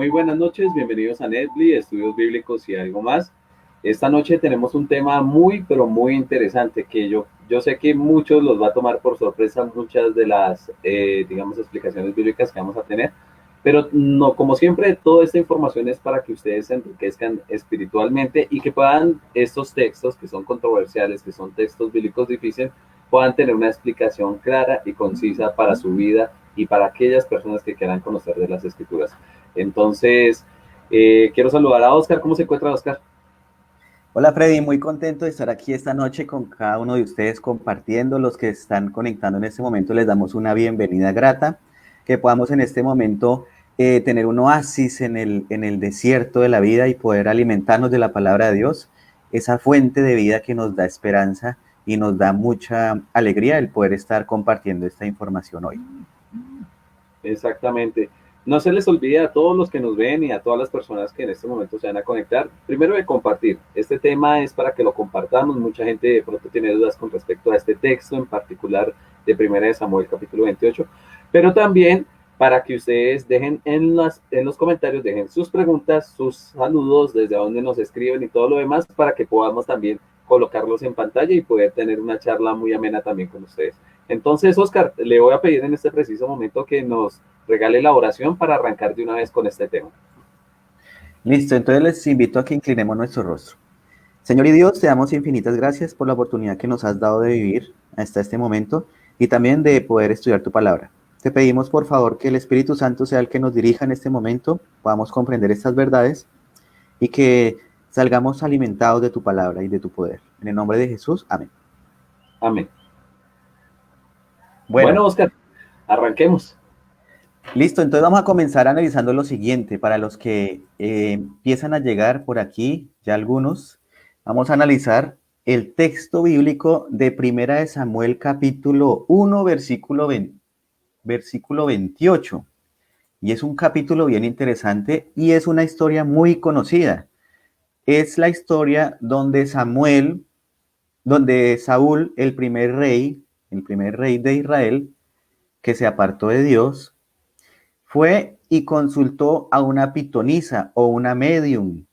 Muy buenas noches, bienvenidos a Netflix, Estudios Bíblicos y algo más. Esta noche tenemos un tema muy, pero muy interesante que yo sé que muchos los va a tomar por sorpresa muchas de las, digamos, explicaciones bíblicas que vamos a tener, pero no, como siempre, toda esta información es para que ustedes se enriquezcan espiritualmente y que puedan estos textos que son controversiales, que son textos bíblicos difíciles, puedan tener una explicación clara y concisa para su vida y para aquellas personas que quieran conocer de las escrituras. Entonces, quiero saludar a Oscar. ¿Cómo se encuentra Oscar? Hola Freddy, muy contento de estar aquí esta noche con cada uno de ustedes compartiendo. Los que están conectando en este momento les damos una bienvenida grata, que podamos en este momento tener un oasis en el desierto de la vida y poder alimentarnos de la palabra de Dios, esa fuente de vida que nos da esperanza y nos da mucha alegría el poder estar compartiendo esta información hoy. Exactamente. No se les olvide a todos los que nos ven y a todas las personas que en este momento se van a conectar, primero de compartir. Este tema es para que lo compartamos. Mucha gente de pronto tiene dudas con respecto a este texto en particular de Primera de Samuel capítulo 28, pero también para que ustedes dejen en los comentarios, dejen sus preguntas, sus saludos, desde donde nos escriben y todo lo demás, para que podamos también colocarlos en pantalla y poder tener una charla muy amena también con ustedes. Entonces, Oscar, le voy a pedir en este preciso momento que nos regale la oración para arrancar de una vez con este tema. Listo, entonces les invito a que inclinemos nuestro rostro. Señor y Dios, te damos infinitas gracias por la oportunidad que nos has dado de vivir hasta este momento y también de poder estudiar tu palabra. Te pedimos por favor que el Espíritu Santo sea el que nos dirija en este momento, podamos comprender estas verdades y que salgamos alimentados de tu palabra y de tu poder. En el nombre de Jesús, amén. Amén. Bueno, Bueno, Oscar, arranquemos. listo, entonces vamos a comenzar analizando lo siguiente. Para los que empiezan a llegar por aquí, ya algunos, vamos a analizar el texto bíblico de Primera de Samuel capítulo 1, versículo 28. Y es un capítulo bien interesante y es una historia muy conocida. Es la historia donde donde Saúl, el primer rey de Israel, que se apartó de Dios, fue y consultó a una pitonisa o una medium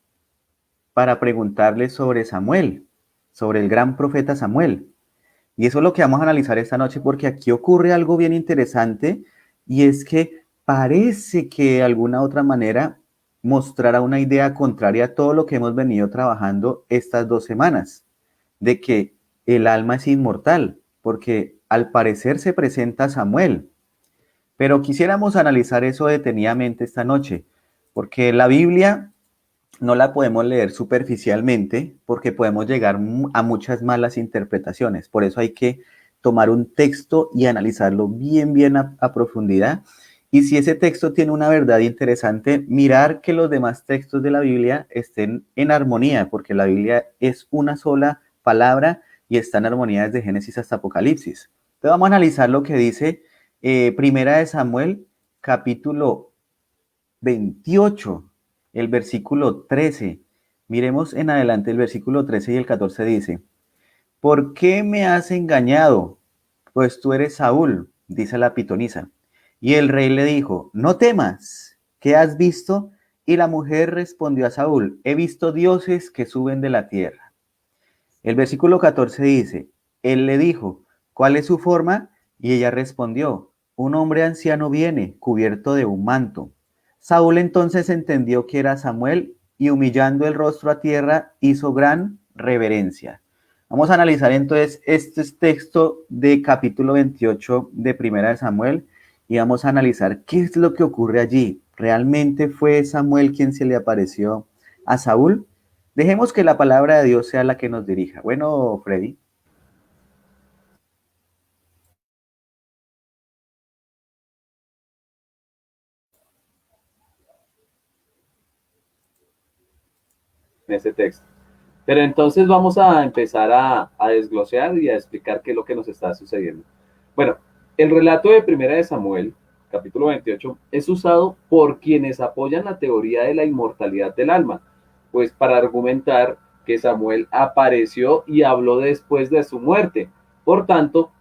para preguntarle sobre Samuel, sobre el gran profeta Samuel. Y eso es lo que vamos a analizar esta noche porque aquí ocurre algo bien interesante y es que parece que de alguna otra manera mostrará una idea contraria a todo lo que hemos venido trabajando estas 2 semanas, de que el alma es inmortal, porque al parecer se presenta Samuel, pero quisiéramos analizar eso detenidamente esta noche, porque la Biblia no la podemos leer superficialmente, porque podemos llegar a muchas malas interpretaciones. Por eso hay que tomar un texto y analizarlo bien a profundidad. Y si ese texto tiene una verdad interesante, mirar que los demás textos de la Biblia estén en armonía, porque la Biblia es una sola palabra y está en armonía desde Génesis hasta Apocalipsis. Entonces vamos a analizar lo que dice Primera de Samuel, capítulo 28, el versículo 13. Miremos en adelante el versículo 13 y el 14 dice, ¿por qué me has engañado? Pues tú eres Saúl, dice la pitonisa. Y el rey le dijo, no temas, ¿qué has visto? Y la mujer respondió a Saúl, he visto dioses que suben de la tierra. El versículo 14 dice, él le dijo, ¿cuál es su forma? Y ella respondió, un hombre anciano viene, cubierto de un manto. Saúl entonces entendió que era Samuel y humillando el rostro a tierra hizo gran reverencia. Vamos a analizar entonces este texto de capítulo 28 de Primera de Samuel y vamos a analizar qué es lo que ocurre allí. ¿Realmente fue Samuel quien se le apareció a Saúl? Dejemos que la palabra de Dios sea la que nos dirija. Bueno, Freddy. En ese texto. Pero entonces vamos a empezar a desglosear y a explicar qué es lo que nos está sucediendo. Bueno, el relato de Primera de Samuel, capítulo 28, es usado por quienes apoyan la teoría de la inmortalidad del alma, pues para argumentar que Samuel apareció y habló después de su muerte. Por tanto,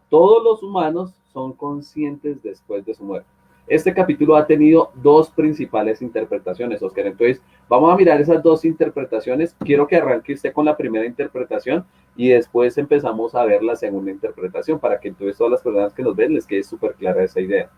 todos los humanos son conscientes después de su muerte. Este capítulo ha tenido dos principales interpretaciones, Oscar. Entonces, vamos a mirar esas dos interpretaciones. Quiero que arranque usted con la primera interpretación y después empezamos a ver la segunda interpretación para que entonces todas las personas que nos ven les quede súper clara esa idea.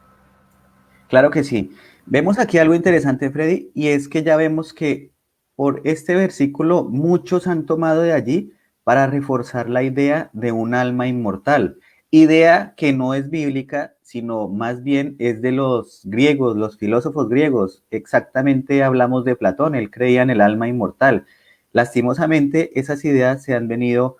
Claro que sí. Vemos aquí algo interesante, Freddy, y es que ya vemos que por este versículo muchos han tomado de allí para reforzar la idea de un alma inmortal, idea que no es bíblica, sino más bien es de los griegos, los filósofos griegos. Exactamente hablamos de Platón, él creía en el alma inmortal. Lastimosamente, esas ideas se han venido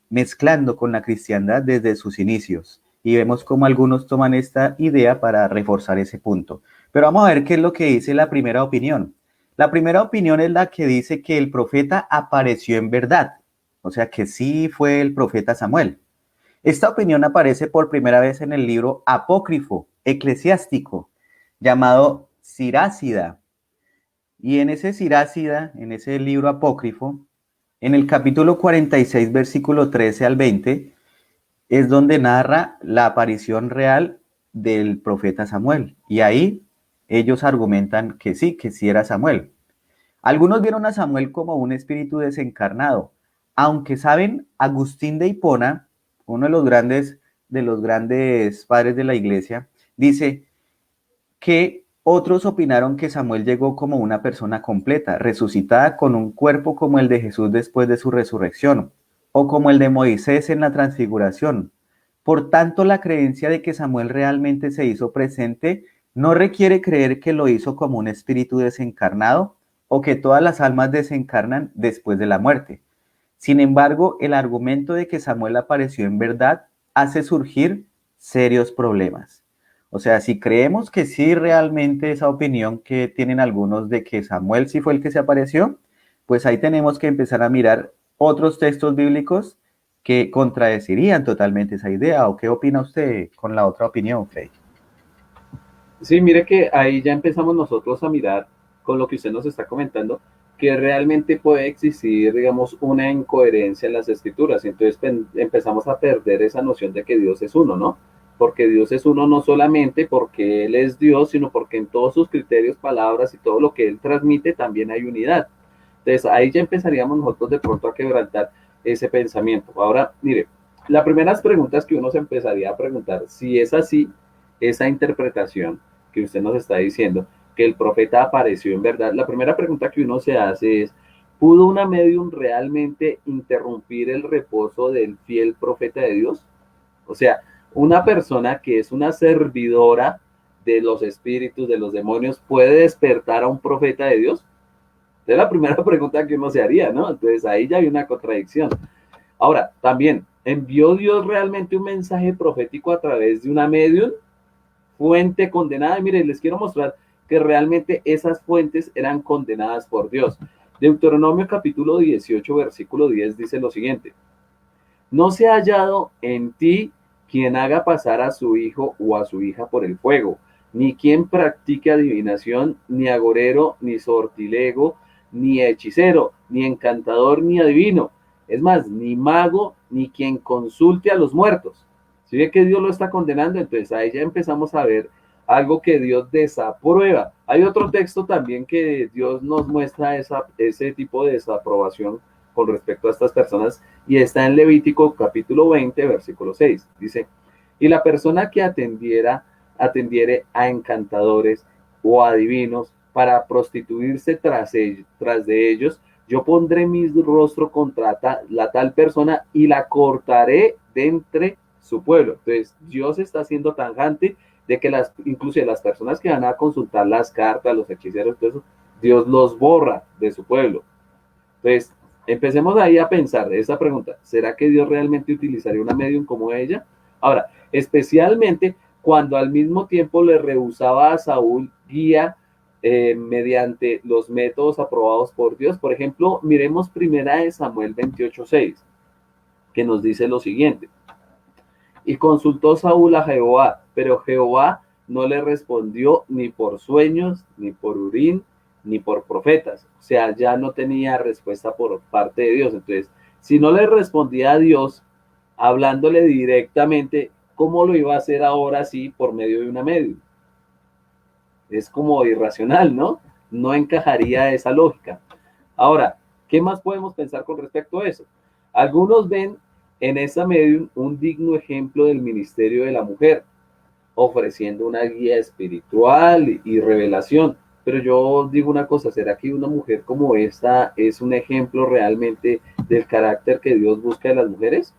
mezclando con la cristiandad desde sus inicios y vemos cómo algunos toman esta idea para reforzar ese punto. Pero vamos a ver qué es lo que dice la primera opinión. La primera opinión es la que dice que el profeta apareció en verdad, o sea que sí fue el profeta Samuel. Esta opinión aparece por primera vez en el libro apócrifo eclesiástico llamado Sirácida. Y en ese Sirácida, en ese libro apócrifo, en el capítulo 46, versículo 13 al 20, es donde narra la aparición real del profeta Samuel. Y ahí ellos argumentan que sí era Samuel. Algunos vieron a Samuel como un espíritu desencarnado, aunque saben, Agustín de Hipona, uno de los grandes padres de la iglesia, dice que otros opinaron que Samuel llegó como una persona completa, resucitada con un cuerpo como el de Jesús después de su resurrección, o como el de Moisés en la transfiguración. Por tanto, la creencia de que Samuel realmente se hizo presente no requiere creer que lo hizo como un espíritu desencarnado o que todas las almas desencarnan después de la muerte. Sin embargo, el argumento de que Samuel apareció en verdad hace surgir serios problemas. O sea, si creemos que sí realmente esa opinión que tienen algunos de que Samuel sí fue el que se apareció, pues ahí tenemos que empezar a mirar otros textos bíblicos que contradecirían totalmente esa idea. ¿O qué opina usted con la otra opinión, Frey? Sí, mire que ahí ya empezamos nosotros a mirar con lo que usted nos está comentando, que realmente puede existir, digamos, una incoherencia en las escrituras. Entonces empezamos a perder esa noción de que Dios es uno, ¿no? Porque Dios es uno no solamente porque Él es Dios, sino porque en todos sus criterios, palabras y todo lo que Él transmite también hay unidad. Entonces ahí ya empezaríamos nosotros de pronto a quebrantar ese pensamiento. Ahora, mire, las primeras preguntas que uno se empezaría a preguntar, si es así, esa interpretación que usted nos está diciendo, que el profeta apareció en verdad, la primera pregunta que uno se hace es, ¿pudo una medium realmente interrumpir el reposo del fiel profeta de Dios? O sea, una persona que es una servidora de los espíritus, de los demonios, ¿puede despertar a un profeta de Dios? Es la primera pregunta que uno se haría, ¿no? Entonces ahí ya hay una contradicción. Ahora, también, ¿envió Dios realmente un mensaje profético a través de una medium? Fuente condenada. Y miren, les quiero mostrar que realmente esas fuentes eran condenadas por Dios. Deuteronomio capítulo 18, versículo 10 dice lo siguiente: no se ha hallado en ti quien haga pasar a su hijo o a su hija por el fuego, ni quien practique adivinación, ni agorero, ni sortilego, ni hechicero, ni encantador, ni adivino. Es más, ni mago, ni quien consulte a los muertos. Si ve que Dios lo está condenando, entonces ahí ya empezamos a ver algo que Dios desaprueba. Hay otro texto también que Dios nos muestra ese tipo de desaprobación con respecto a estas personas y está en Levítico capítulo 20, versículo 6. Dice, y la persona que atendiere a encantadores o adivinos para prostituirse tras de ellos, yo pondré mi rostro contra la tal persona y la cortaré de entre su pueblo. Entonces, Dios está siendo tajante de que incluso las personas que van a consultar las cartas, los hechiceros, todo eso, Dios los borra de su pueblo. Entonces, empecemos ahí a pensar esa pregunta. ¿Será que Dios realmente utilizaría una medium como ella? Ahora, especialmente cuando al mismo tiempo le rehusaba a Saúl guía mediante los métodos aprobados por Dios. Por ejemplo, miremos primera de Samuel 28:6, que nos dice lo siguiente. Y consultó Saúl a Jehová, pero Jehová no le respondió ni por sueños, ni por Urín, ni por profetas. O sea, ya no tenía respuesta por parte de Dios. Entonces, si no le respondía a Dios, hablándole directamente, ¿cómo lo iba a hacer ahora sí por medio de una medium? Es como irracional, ¿no? No encajaría esa lógica. Ahora, ¿qué más podemos pensar con respecto a eso? Algunos ven en esa medium un digno ejemplo del ministerio de la mujer, ofreciendo una guía espiritual y revelación. Pero yo digo una cosa, ¿será que una mujer como esta es un ejemplo realmente del carácter que Dios busca de las mujeres?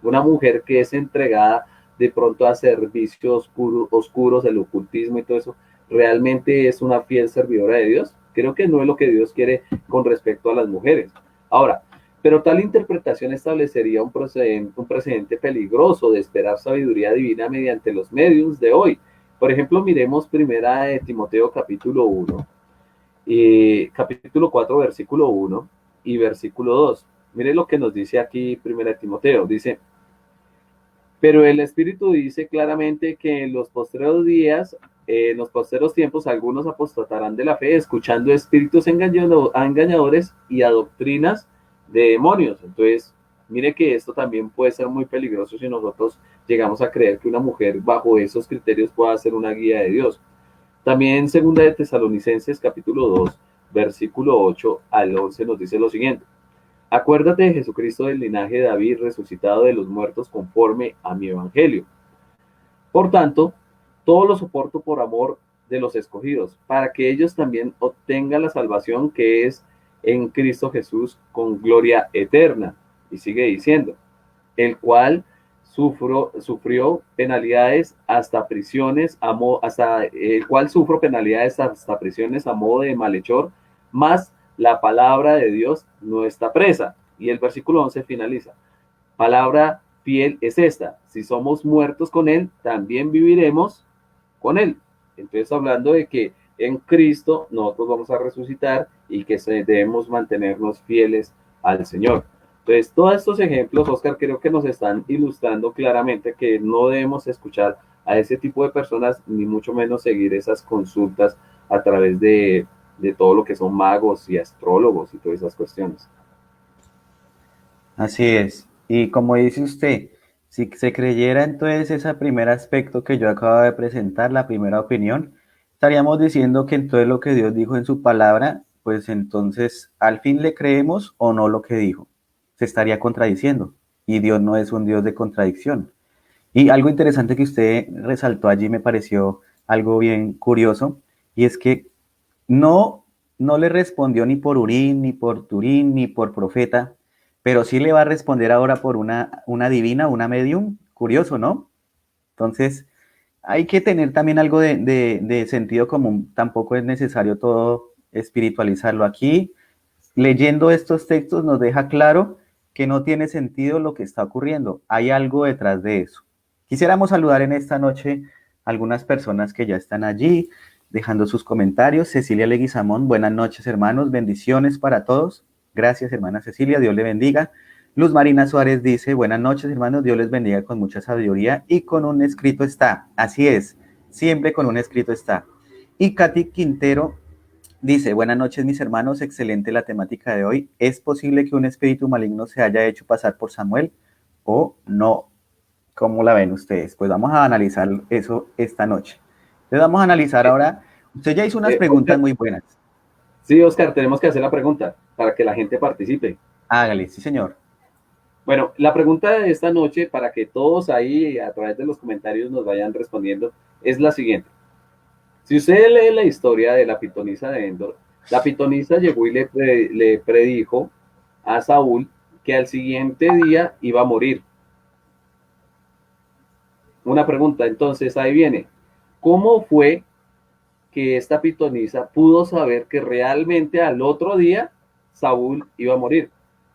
Una mujer que es entregada de pronto a servicios oscuros, el ocultismo y todo eso, ¿realmente es una fiel servidora de Dios? Creo que no es lo que Dios quiere con respecto a las mujeres. Ahora, pero tal interpretación establecería un precedente peligroso de esperar sabiduría divina mediante los medios de hoy. Por ejemplo, miremos primera de Timoteo capítulo 1, capítulo 4, versículo 1 y versículo 2. Mire lo que nos dice aquí primera de Timoteo. Dice, pero el Espíritu dice claramente que en los postreros días, en los postreros tiempos, algunos apostatarán de la fe, escuchando espíritus engañadores y a doctrinas de demonios. Entonces, mire que esto también puede ser muy peligroso si nosotros llegamos a creer que una mujer bajo esos criterios pueda ser una guía de Dios. También segunda de Tesalonicenses capítulo 2, versículo 8 al 11 nos dice lo siguiente. Acuérdate de Jesucristo del linaje de David, resucitado de los muertos conforme a mi evangelio. Por tanto, todo lo soporto por amor de los escogidos, para que ellos también obtengan la salvación que es en Cristo Jesús con gloria eterna. Y sigue diciendo, el cual sufrió penalidades hasta prisiones, hasta el cual sufro penalidades hasta prisiones a modo de malhechor, más la palabra de Dios no está presa. Y el versículo 11 finaliza. Palabra fiel es esta. Si somos muertos con Él, también viviremos con Él. Entonces, hablando de que en Cristo nosotros vamos a resucitar y que debemos mantenernos fieles al Señor. Entonces, todos estos ejemplos, Oscar, creo que nos están ilustrando claramente que no debemos escuchar a ese tipo de personas, ni mucho menos seguir esas consultas a través de todo lo que son magos y astrólogos y todas esas cuestiones. Así es. Y como dice usted, si se creyera entonces ese primer aspecto que yo acabo de presentar, la primera opinión, estaríamos diciendo que entonces lo que Dios dijo en su palabra, pues entonces al fin le creemos o no lo que dijo. Se estaría contradiciendo. Y Dios no es un Dios de contradicción. Y algo interesante que usted resaltó allí me pareció algo bien curioso, y es que no, no le respondió ni por Urín, ni por Turín, ni por profeta, pero sí le va a responder ahora por una divina, una medium. Curioso, ¿no? Entonces, hay que tener también algo de sentido común. Tampoco es necesario todo espiritualizarlo. Aquí, leyendo estos textos, nos deja claro que no tiene sentido lo que está ocurriendo. Hay algo detrás de eso. Quisiéramos saludar en esta noche a algunas personas que ya están allí, dejando sus comentarios. Cecilia Leguizamón, buenas noches, hermanos, bendiciones para todos. Gracias, hermana Cecilia, Dios le bendiga. Luz Marina Suárez dice, buenas noches, hermanos, Dios les bendiga con mucha sabiduría y con un escrito está. Así es, siempre con un escrito está. Y Katy Quintero dice, buenas noches, mis hermanos, excelente la temática de hoy. ¿Es posible que un espíritu maligno se haya hecho pasar por Samuel o no? ¿Cómo la ven ustedes? Pues vamos a analizar eso esta noche. Les vamos a analizar ahora. Usted ya hizo unas preguntas Oscar, muy buenas. sí, Oscar, tenemos que hacer la pregunta para que la gente participe. Hágale, sí, señor. Bueno, la pregunta de esta noche, para que todos ahí a través de los comentarios nos vayan respondiendo, es la siguiente. Si usted lee la historia de la pitonisa de Endor, la pitonisa llegó y le predijo a Saúl que al siguiente día iba a morir. Una pregunta, entonces ahí viene. ¿Cómo fue que esta pitonisa pudo saber que realmente al otro día Saúl iba a morir?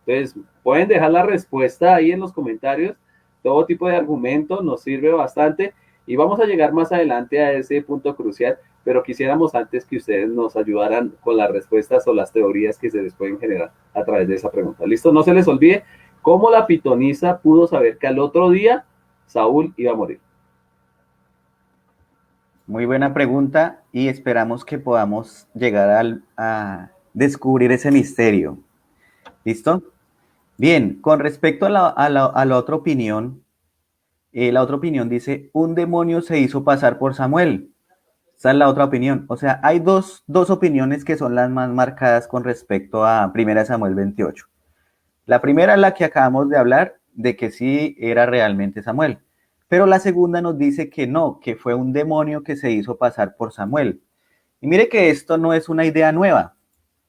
Entonces, pueden dejar la respuesta ahí en los comentarios. Todo tipo de argumentos nos sirve bastante y vamos a llegar más adelante a ese punto crucial, pero quisiéramos antes que ustedes nos ayudaran con las respuestas o las teorías que se les pueden generar a través de esa pregunta. ¿Listo? No se les olvide cómo la pitonisa pudo saber que al otro día Saúl iba a morir. Muy buena pregunta y esperamos que podamos llegar a descubrir ese misterio. ¿Listo? Bien, con respecto a la otra opinión, la otra opinión dice, un demonio se hizo pasar por Samuel. Esa es la otra opinión. O sea, hay dos opiniones que son las más marcadas con respecto a 1 Samuel 28. La primera es la que acabamos de hablar, de que sí era realmente Samuel. Pero la segunda nos dice que no, que fue un demonio que se hizo pasar por Samuel. Y mire que esto no es una idea nueva,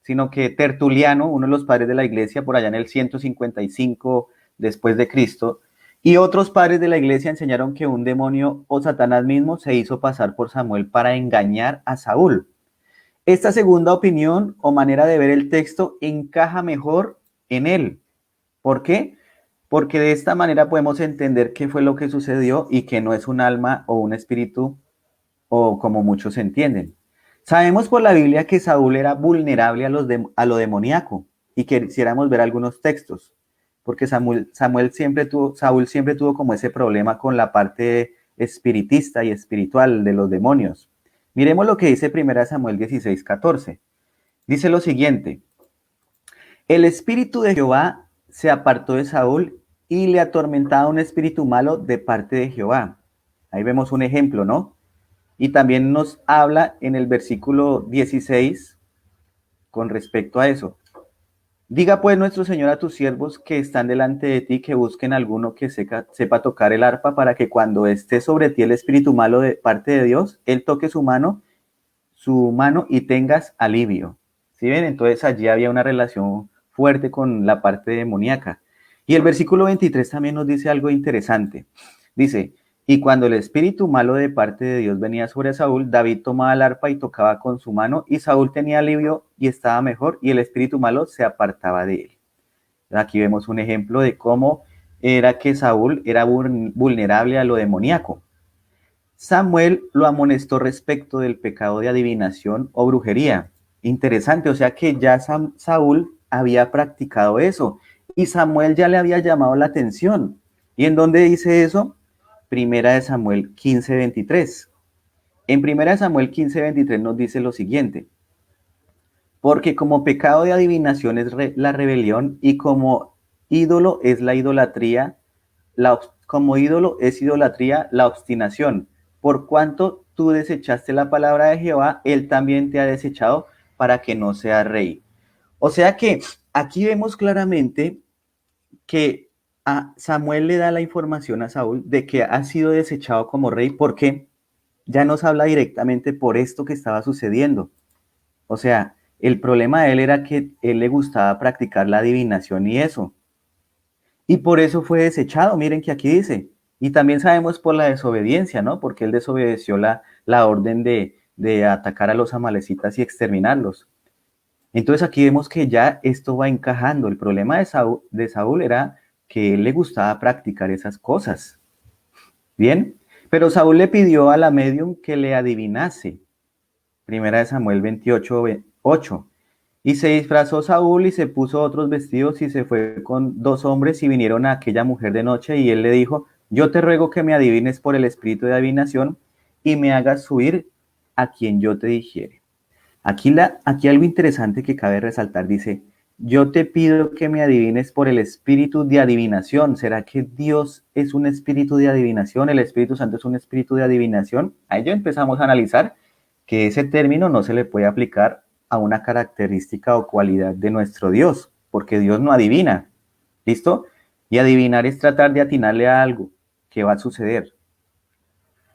sino que Tertuliano, uno de los padres de la iglesia, por allá en el 155 después de Cristo, y otros padres de la iglesia enseñaron que un demonio o Satanás mismo se hizo pasar por Samuel para engañar a Saúl. Esta segunda opinión o manera de ver el texto encaja mejor en él. ¿Por qué? Porque de esta manera podemos entender qué fue lo que sucedió y que no es un alma o un espíritu o como muchos entienden. Sabemos por la Biblia que Saúl era vulnerable a lo demoníaco y quisiéramos ver algunos textos, porque Saúl siempre tuvo como ese problema con la parte espiritista y espiritual de los demonios. Miremos lo que dice 1 Samuel 16:14. Dice lo siguiente: el espíritu de Jehová se apartó de Saúl y le atormentaba un espíritu malo de parte de Jehová. Ahí vemos un ejemplo, ¿no? Y también nos habla en el versículo 16 con respecto a eso. Diga pues nuestro Señor a tus siervos que están delante de ti que busquen alguno que sepa tocar el arpa para que cuando esté sobre ti el espíritu malo de parte de Dios, él toque su mano y tengas alivio. ¿Sí ven? Entonces allí había una relación fuerte con la parte demoníaca. Y el versículo 23 también nos dice algo interesante. Dice: y cuando el espíritu malo de parte de Dios venía sobre Saúl, David tomaba el arpa y tocaba con su mano, y Saúl tenía alivio y estaba mejor, y el espíritu malo se apartaba de él. Aquí vemos un ejemplo de cómo era que Saúl era vulnerable a lo demoníaco. Samuel lo amonestó respecto del pecado de adivinación o brujería. Interesante, o sea que ya Saúl había practicado eso y Samuel ya le había llamado la atención. ¿Y en dónde dice eso? 1 Samuel 15:23. En 1 Samuel 15:23 nos dice lo siguiente: porque como pecado de adivinación es la rebelión y como ídolo es la idolatría, como ídolo es idolatría la obstinación. Por cuanto tú desechaste la palabra de Jehová, él también te ha desechado para que no seas rey. O sea que aquí vemos claramente que a Samuel le da la información a Saúl de que ha sido desechado como rey porque ya nos habla directamente por esto que estaba sucediendo. O sea, el problema de él era que él le gustaba practicar la adivinación y eso. Y por eso fue desechado, miren que aquí dice. Y también sabemos por la desobediencia, ¿no? Porque él desobedeció la orden de atacar a los amalecitas y exterminarlos. Entonces aquí vemos que ya esto va encajando. El problema de Saúl era que él le gustaba practicar esas cosas. Bien, pero Saúl le pidió a la medium que le adivinase. 1 Samuel 28:8. Y se disfrazó Saúl y se puso otros vestidos y se fue con 2 hombres y vinieron a aquella mujer de noche y él le dijo: yo te ruego que me adivines por el espíritu de adivinación y me hagas subir a quien yo te dijere. Aquí algo interesante que cabe resaltar dice: yo te pido que me adivines por el espíritu de adivinación. ¿Será que Dios es un espíritu de adivinación? ¿El Espíritu Santo es un espíritu de adivinación? Ahí ya empezamos a analizar que ese término no se le puede aplicar a una característica o cualidad de nuestro Dios, porque Dios no adivina. ¿Listo? Y adivinar es tratar de atinarle a algo que va a suceder.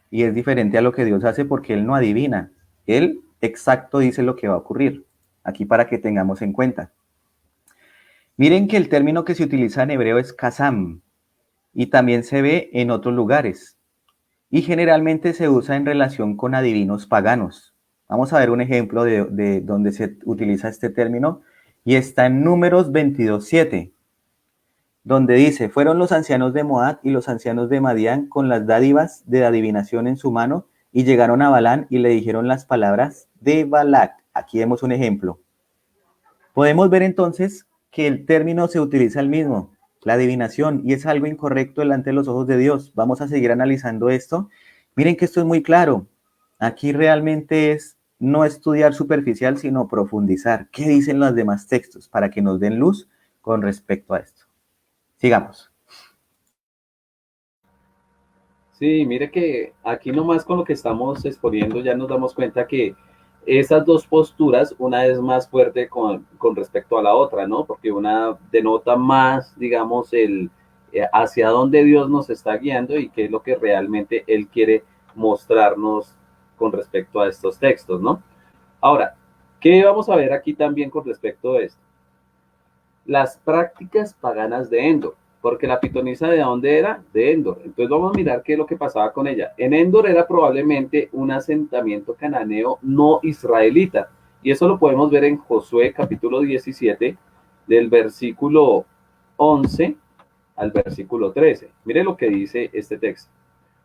Y es diferente a lo que Dios hace porque Él no adivina. Él exacto dice lo que va a ocurrir. Aquí para que tengamos en cuenta. Miren que el término que se utiliza en hebreo es kazam y también se ve en otros lugares. Y generalmente se usa en relación con adivinos paganos. Vamos a ver un ejemplo de donde se utiliza este término y está en Números 22:7, donde dice: fueron los ancianos de Moab y los ancianos de Madián con las dádivas de adivinación en su mano y llegaron a Balán y le dijeron las palabras de Balac. Aquí vemos un ejemplo. Podemos ver entonces que el término se utiliza el mismo, la adivinación, y es algo incorrecto delante de los ojos de Dios. Vamos a seguir analizando esto. Miren que esto es muy claro. Aquí realmente es no estudiar superficial, sino profundizar. ¿Qué dicen los demás textos? Para que nos den luz con respecto a esto. Sigamos. Sí, mire que aquí nomás con lo que estamos exponiendo ya nos damos cuenta que esas dos posturas, una es más fuerte con respecto a la otra, ¿no? Porque una denota más, digamos, el hacia dónde Dios nos está guiando y qué es lo que realmente Él quiere mostrarnos con respecto a estos textos, ¿no? Ahora, ¿qué vamos a ver aquí también con respecto a esto? Las prácticas paganas de Endor, porque la pitonisa de dónde era? De Endor. Entonces vamos a mirar qué es lo que pasaba con ella. En Endor era probablemente un asentamiento cananeo no israelita, y eso lo podemos ver en Josué capítulo 17, del versículo 11 al versículo 13. Mire lo que dice este texto.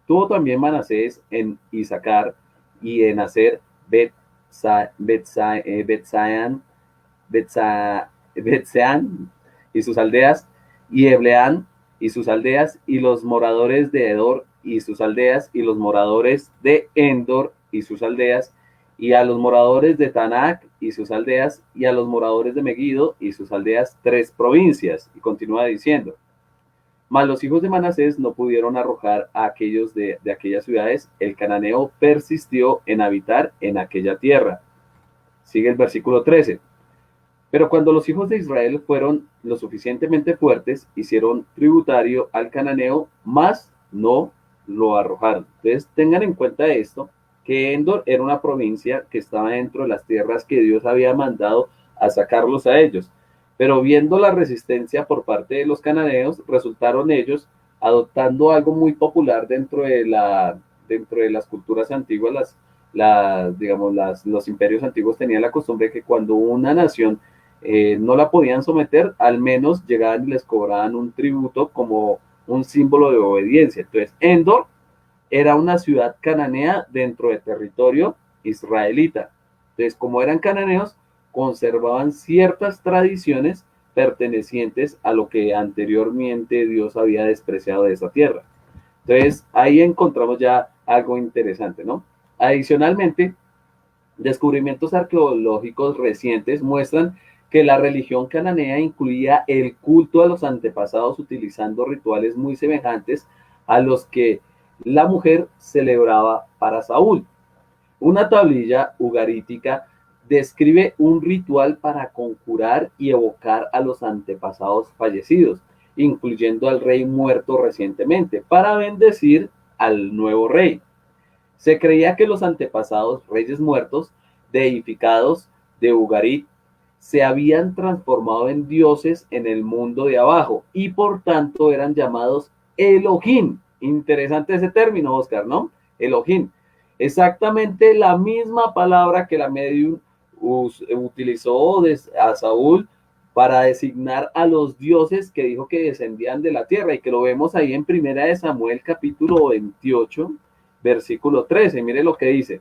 Tuvo también Manasés en Isaacar y en Aser Betsayan, Betseán y sus aldeas, y Ebleán y sus aldeas, y los moradores de Edor y sus aldeas, y los moradores de Endor y sus aldeas, y a los moradores de Tanac y sus aldeas, y a los moradores de Megiddo y sus aldeas, 3 provincias. Y continúa diciendo, mas los hijos de Manasés no pudieron arrojar a aquellos de aquellas ciudades, el cananeo persistió en habitar en aquella tierra. Sigue el versículo 13. Pero cuando los hijos de Israel fueron lo suficientemente fuertes, hicieron tributario al cananeo, mas no lo arrojaron. Entonces tengan en cuenta esto, que Endor era una provincia que estaba dentro de las tierras que Dios había mandado a sacarlos a ellos. Pero viendo la resistencia por parte de los cananeos, resultaron ellos adoptando algo muy popular dentro de las culturas antiguas, digamos, los imperios antiguos tenían la costumbre de que cuando una nación no la podían someter, al menos llegaban y les cobraban un tributo como un símbolo de obediencia. Entonces, Endor era una ciudad cananea dentro del territorio israelita. Entonces, como eran cananeos, conservaban ciertas tradiciones pertenecientes a lo que anteriormente Dios había despreciado de esa tierra. Entonces, ahí encontramos ya algo interesante, ¿no? Adicionalmente, descubrimientos arqueológicos recientes muestran que la religión cananea incluía el culto a los antepasados utilizando rituales muy semejantes a los que la mujer celebraba para Saúl. Una tablilla ugarítica describe un ritual para conjurar y evocar a los antepasados fallecidos, incluyendo al rey muerto recientemente, para bendecir al nuevo rey. Se creía que los antepasados reyes muertos, deificados de Ugarit, se habían transformado en dioses en el mundo de abajo y por tanto eran llamados Elohim. Interesante ese término, Oscar, ¿no? Elohim. Exactamente la misma palabra que la medium utilizó a Saúl para designar a los dioses que dijo que descendían de la tierra y que lo vemos ahí en Primera de Samuel capítulo 28, versículo 13. Mire lo que dice.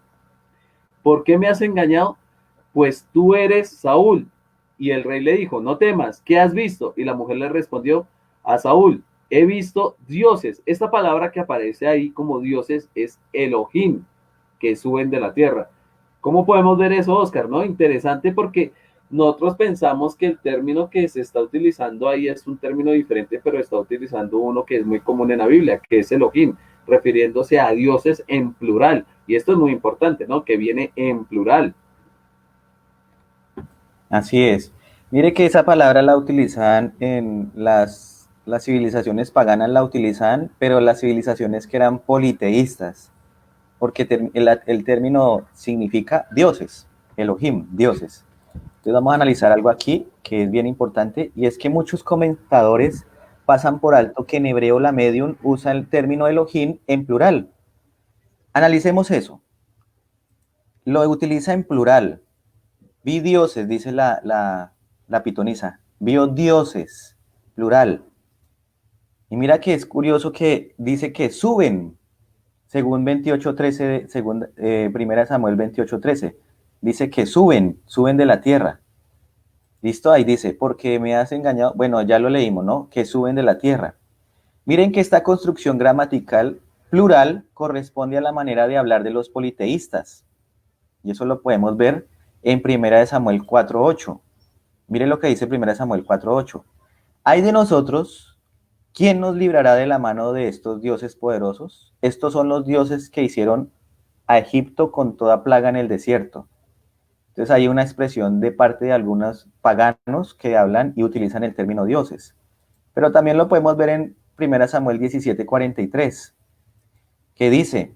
¿Por qué me has engañado? Pues tú eres Saúl. Y el rey le dijo, no temas, ¿qué has visto? Y la mujer le respondió a Saúl, he visto dioses. Esta palabra que aparece ahí como dioses es Elohim, que suben de la tierra. ¿Cómo podemos ver eso, Oscar? ¿No? Interesante porque nosotros pensamos que el término que se está utilizando ahí es un término diferente, pero está utilizando uno que es muy común en la Biblia, que es Elohim, refiriéndose a dioses en plural. Y esto es muy importante, ¿no? Que viene en plural. Así es. Mire que esa palabra la utilizaban en las civilizaciones paganas, la utilizaban, pero las civilizaciones que eran politeístas, porque el término significa dioses, Elohim, dioses. Entonces vamos a analizar algo aquí que es bien importante, y es que muchos comentadores pasan por alto que en hebreo la medium usa el término Elohim en plural. Analicemos eso. Lo utiliza en plural. Vi dioses, dice la pitonisa. Vio dioses, plural. Y mira que es curioso que dice que suben, según 28.13, según Primera Samuel 28.13. Dice que suben de la tierra. ¿Listo? Ahí dice, porque me has engañado. Bueno, ya lo leímos, ¿no? Que suben de la tierra. Miren que esta construcción gramatical plural corresponde a la manera de hablar de los politeístas. Y eso lo podemos ver en Primera de Samuel 4.8. Miren lo que dice Primera de Samuel 4.8. Hay de nosotros ¿quién nos librará de la mano de estos dioses poderosos? Estos son los dioses que hicieron a Egipto con toda plaga en el desierto. Entonces hay una expresión de parte de algunos paganos que hablan y utilizan el término dioses. Pero también lo podemos ver en 1 Samuel 17:43, que dice,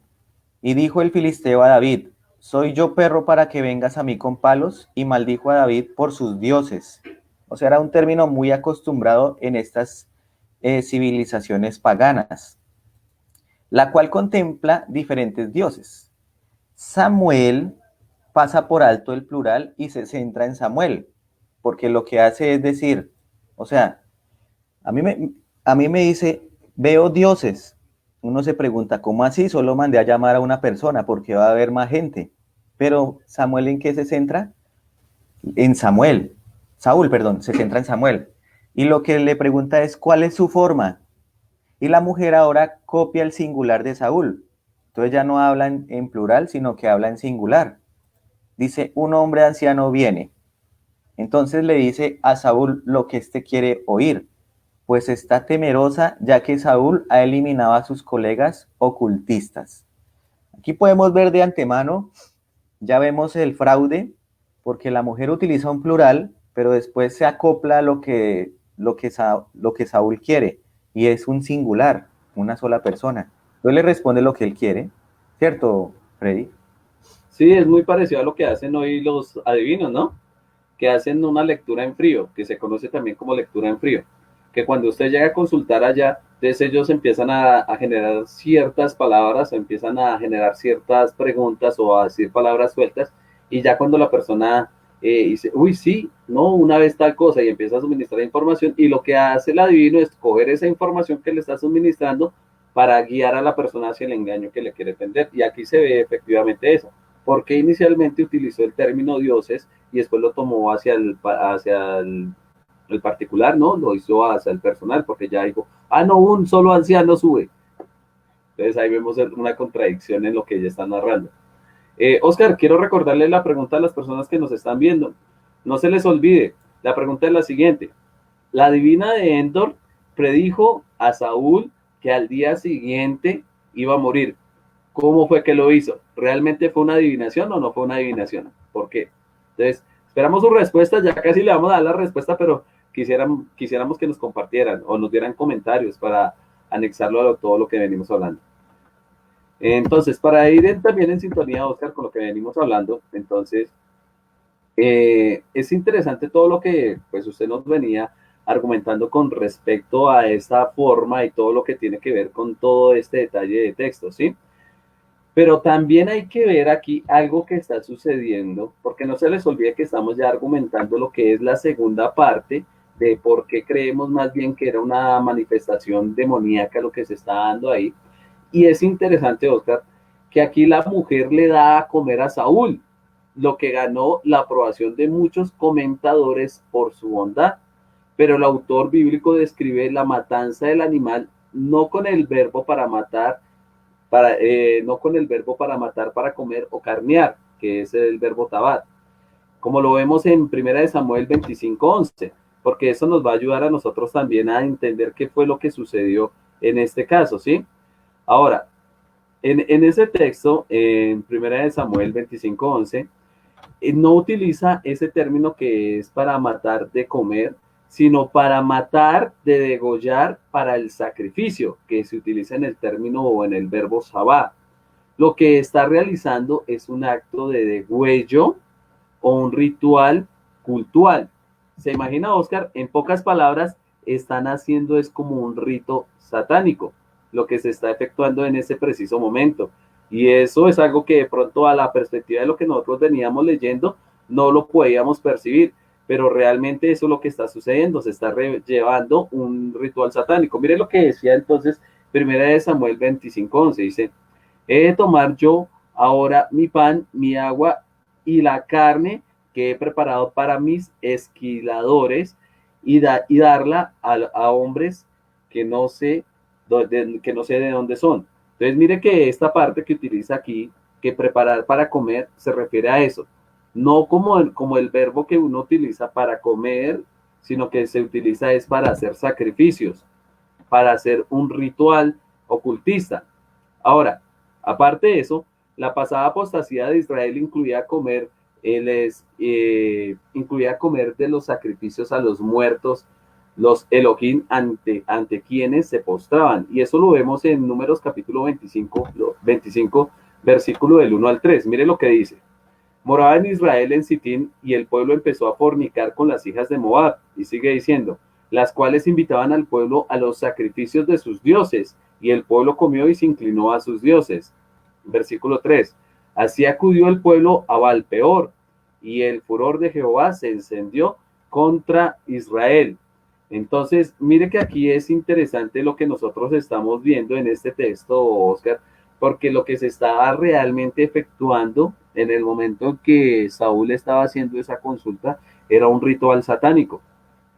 y dijo el filisteo a David, ¿soy yo perro para que vengas a mí con palos? Y maldijo a David por sus dioses. O sea, era un término muy acostumbrado en estas civilizaciones paganas, la cual contempla diferentes dioses. Samuel pasa por alto el plural y se centra en Samuel, porque lo que hace es decir, o sea, a mí me, a mí me dice, veo dioses. Uno se pregunta, ¿cómo así? Solo mandé a llamar a una persona porque va a haber más gente. Pero Samuel, ¿en qué se centra? En Samuel. Saúl, perdón, se centra en Samuel. Y lo que le pregunta es, ¿cuál es su forma? Y la mujer ahora copia el singular de Saúl. Entonces ya no habla en plural, sino que habla en singular. Dice, un hombre anciano viene. Entonces le dice a Saúl lo que éste quiere oír, pues está temerosa ya que Saúl ha eliminado a sus colegas ocultistas. Aquí podemos ver de antemano, ya vemos el fraude, porque la mujer utiliza un plural, pero después se acopla a lo que Saúl quiere, y es un singular, una sola persona. Entonces le responde lo que él quiere, ¿cierto, Freddy? Sí, es muy parecido a lo que hacen hoy los adivinos, ¿no? Que hacen una lectura en frío, que se conoce también como lectura en frío, que cuando usted llega a consultar allá, entonces ellos empiezan a generar ciertas palabras, empiezan a generar ciertas preguntas o a decir palabras sueltas, y ya cuando la persona dice, uy, sí, no, una vez tal cosa, y empieza a suministrar información, y lo que hace el adivino es coger esa información que le está suministrando para guiar a la persona hacia el engaño que le quiere tender, y aquí se ve efectivamente eso, porque inicialmente utilizó el término dioses y después lo tomó hacia el particular, ¿no? Lo hizo hacia el personal, porque ya dijo, ah, no, un solo anciano sube. Entonces ahí vemos una contradicción en lo que ella está narrando. Oscar, quiero recordarle la pregunta a las personas que nos están viendo. No se les olvide, la pregunta es la siguiente. La divina de Endor predijo a Saúl que al día siguiente iba a morir. ¿Cómo fue que lo hizo? ¿Realmente fue una adivinación o no fue una adivinación? ¿Por qué? Entonces, esperamos su respuesta, ya casi le vamos a dar la respuesta, pero quisiéramos que nos compartieran o nos dieran comentarios para anexarlo a todo lo que venimos hablando. Entonces, para ir también en sintonía, Oscar, con lo que venimos hablando, entonces, es interesante todo lo que pues usted nos venía argumentando con respecto a esta forma y todo lo que tiene que ver con todo este detalle de texto, ¿sí? Pero también hay que ver aquí algo que está sucediendo, porque no se les olvide que estamos ya argumentando lo que es la segunda parte de por qué creemos más bien que era una manifestación demoníaca lo que se está dando ahí. Y es interesante, Oscar, que aquí la mujer le da a comer a Saúl, lo que ganó la aprobación de muchos comentadores por su bondad. Pero el autor bíblico describe la matanza del animal no con el verbo para matar, no con el verbo para matar, para comer o carnear, que es el verbo tabar, como lo vemos en 1 Samuel 25:11, porque eso nos va a ayudar a nosotros también a entender qué fue lo que sucedió en este caso, ¿sí? Ahora, en ese texto, en 1 Samuel 25:11, no utiliza ese término que es para matar de comer, sino para matar de degollar para el sacrificio, que se utiliza en el término o en el verbo sabá. Lo que está realizando es un acto de degüello o un ritual cultual. ¿Se imagina, Oscar? En pocas palabras, están haciendo es como un rito satánico, lo que se está efectuando en ese preciso momento. Y eso es algo que de pronto a la perspectiva de lo que nosotros veníamos leyendo no lo podíamos percibir, pero realmente eso es lo que está sucediendo, se está llevando un ritual satánico. Mire lo que decía entonces 1 Samuel 25:11, dice, he de tomar yo ahora mi pan, mi agua y la carne que he preparado para mis esquiladores y darla a hombres que no sé de dónde son. Entonces, mire que esta parte que utiliza aquí, que preparar para comer, se refiere a eso. No como el verbo que uno utiliza para comer, sino que se utiliza es para hacer sacrificios, para hacer un ritual ocultista. Ahora, aparte de eso, la pasada apostasía de Israel incluía comer de los sacrificios a los muertos, los Elohim ante quienes se postraban. Y eso lo vemos en Números capítulo 25, versículo del 1 al 3. Mire lo que dice. Moraba en Israel en Sitín y el pueblo empezó a fornicar con las hijas de Moab. Y sigue diciendo, las cuales invitaban al pueblo a los sacrificios de sus dioses, y el pueblo comió y se inclinó a sus dioses. Versículo 3. Así acudió el pueblo a Baal-peor, y el furor de Jehová se encendió contra Israel. Entonces, mire que aquí es interesante lo que nosotros estamos viendo en este texto, Oscar, porque lo que se estaba realmente efectuando en el momento en que Saúl estaba haciendo esa consulta era un ritual satánico,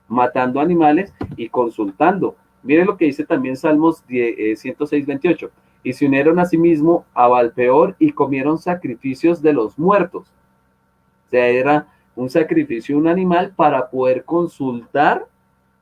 matando animales y consultando. Mire lo que dice también Salmos 106, 28. Y se unieron a sí mismo a Baal-peor y comieron sacrificios de los muertos. O sea, era un sacrificio de un animal para poder consultar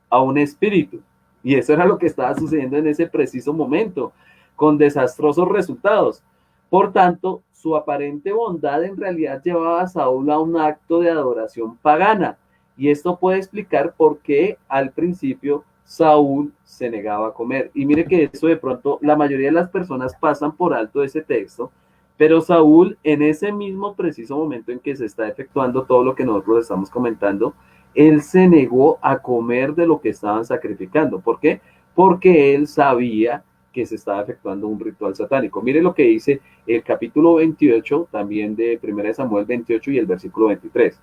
a un espíritu. Y eso era lo que estaba sucediendo en ese preciso momento, con desastrosos resultados. Por tanto, su aparente bondad en realidad llevaba a Saúl a un acto de adoración pagana. Y esto puede explicar por qué al principio Saúl se negaba a comer. Y mire que eso de pronto la mayoría de las personas pasan por alto ese texto, pero Saúl en ese mismo preciso momento en que se está efectuando todo lo que nosotros estamos comentando, él se negó a comer de lo que estaban sacrificando. ¿Por qué? Porque él sabía que se estaba efectuando un ritual satánico. Mire lo que dice el capítulo 28, también de 1 Samuel 28 y el versículo 23.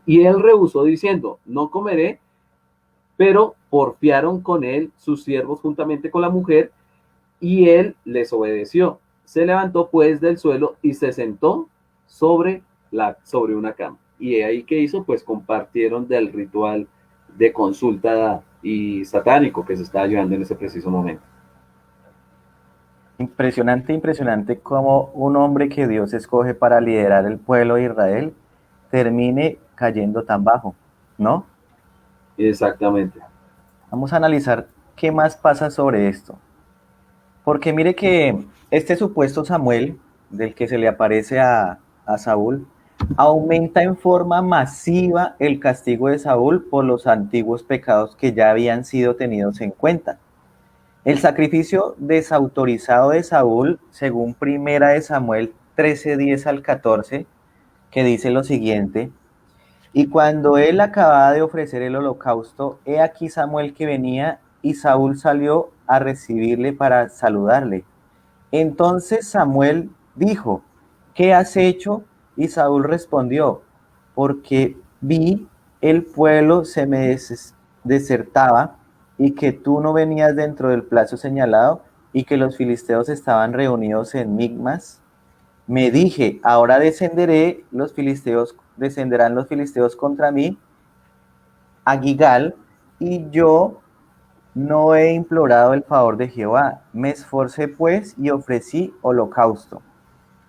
Y él rehusó diciendo, no comeré, pero porfiaron con él sus siervos juntamente con la mujer, y él les obedeció. Se levantó pues del suelo y se sentó sobre una cama. Y ahí que hizo, pues compartieron del ritual de consulta y satánico que se estaba llevando en ese preciso momento. Impresionante, impresionante cómo un hombre que Dios escoge para liderar el pueblo de Israel termine cayendo tan bajo, ¿no? Exactamente. Vamos a analizar qué más pasa sobre esto. Porque mire que este supuesto Samuel, del que se le aparece a Saúl, aumenta en forma masiva el castigo de Saúl por los antiguos pecados que ya habían sido tenidos en cuenta. El sacrificio desautorizado de Saúl, según Primera de Samuel 13, 10 al 14, que dice lo siguiente: y cuando él acababa de ofrecer el holocausto, he aquí Samuel que venía, y Saúl salió a recibirle para saludarle. Entonces Samuel dijo, ¿qué has hecho? Y Saúl respondió, porque vi el pueblo se me desertaba y que tú no venías dentro del plazo señalado y que los filisteos estaban reunidos en Migmas. Me dije, ahora descenderán los filisteos contra mí a Gigal, y yo no he implorado el favor de Jehová. Me esforcé pues y ofrecí holocausto.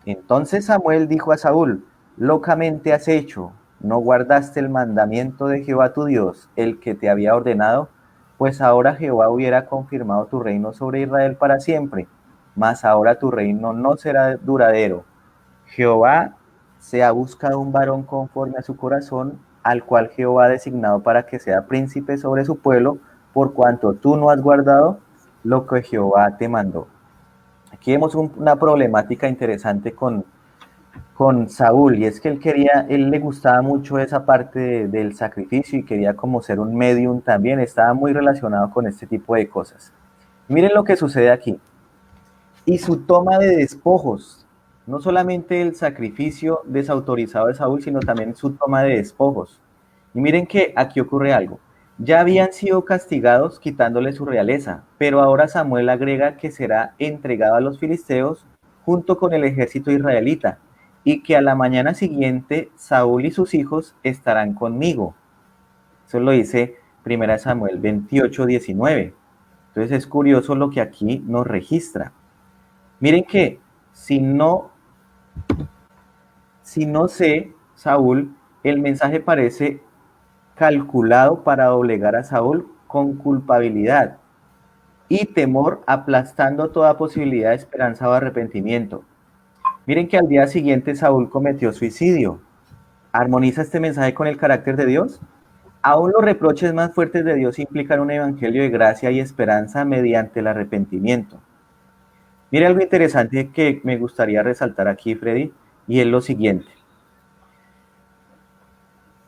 Entonces Samuel dijo a Saúl, locamente has hecho, no guardaste el mandamiento de Jehová tu Dios, el que te había ordenado, pues ahora Jehová hubiera confirmado tu reino sobre Israel para siempre, mas ahora tu reino no será duradero. Jehová se ha buscado un varón conforme a su corazón, al cual Jehová ha designado para que sea príncipe sobre su pueblo, por cuanto tú no has guardado lo que Jehová te mandó. Aquí vemos una problemática interesante con Saúl, y es que él le gustaba mucho esa parte del sacrificio y quería como ser un medium también, estaba muy relacionado con este tipo de cosas. Miren lo que sucede aquí. Y su toma de despojos, no solamente el sacrificio desautorizado de Saúl, sino también su toma de despojos. Y miren que aquí ocurre algo. Ya habían sido castigados quitándole su realeza, pero ahora Samuel agrega que será entregado a los filisteos junto con el ejército israelita, y que a la mañana siguiente Saúl y sus hijos estarán conmigo. Eso lo dice 1 Samuel 28, 19. Entonces es curioso lo que aquí nos registra. Miren que si no, si no sé, Saúl, el mensaje parece calculado para doblegar a Saúl con culpabilidad. y temor aplastando toda posibilidad de esperanza o arrepentimiento. Miren que al día siguiente Saúl cometió suicidio. ¿Armoniza este mensaje con el carácter de Dios? Aún los reproches más fuertes de Dios implican un evangelio de gracia y esperanza mediante el arrepentimiento. Mire algo interesante que me gustaría resaltar aquí, Freddy, y es lo siguiente.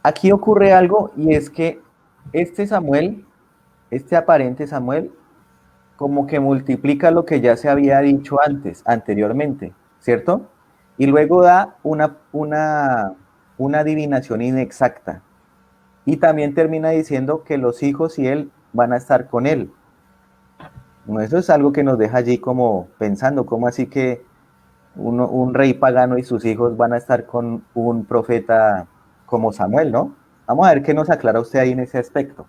Aquí ocurre algo y es que este Samuel, este aparente Samuel, como que multiplica lo que ya se había dicho antes, anteriormente, ¿cierto? Y luego da una adivinación inexacta. Y también termina diciendo que los hijos y él van a estar con él. Bueno, eso es algo que nos deja allí como pensando, ¿cómo así que un rey pagano y sus hijos van a estar con un profeta como Samuel, ¿no? Vamos a ver qué nos aclara usted ahí en ese aspecto.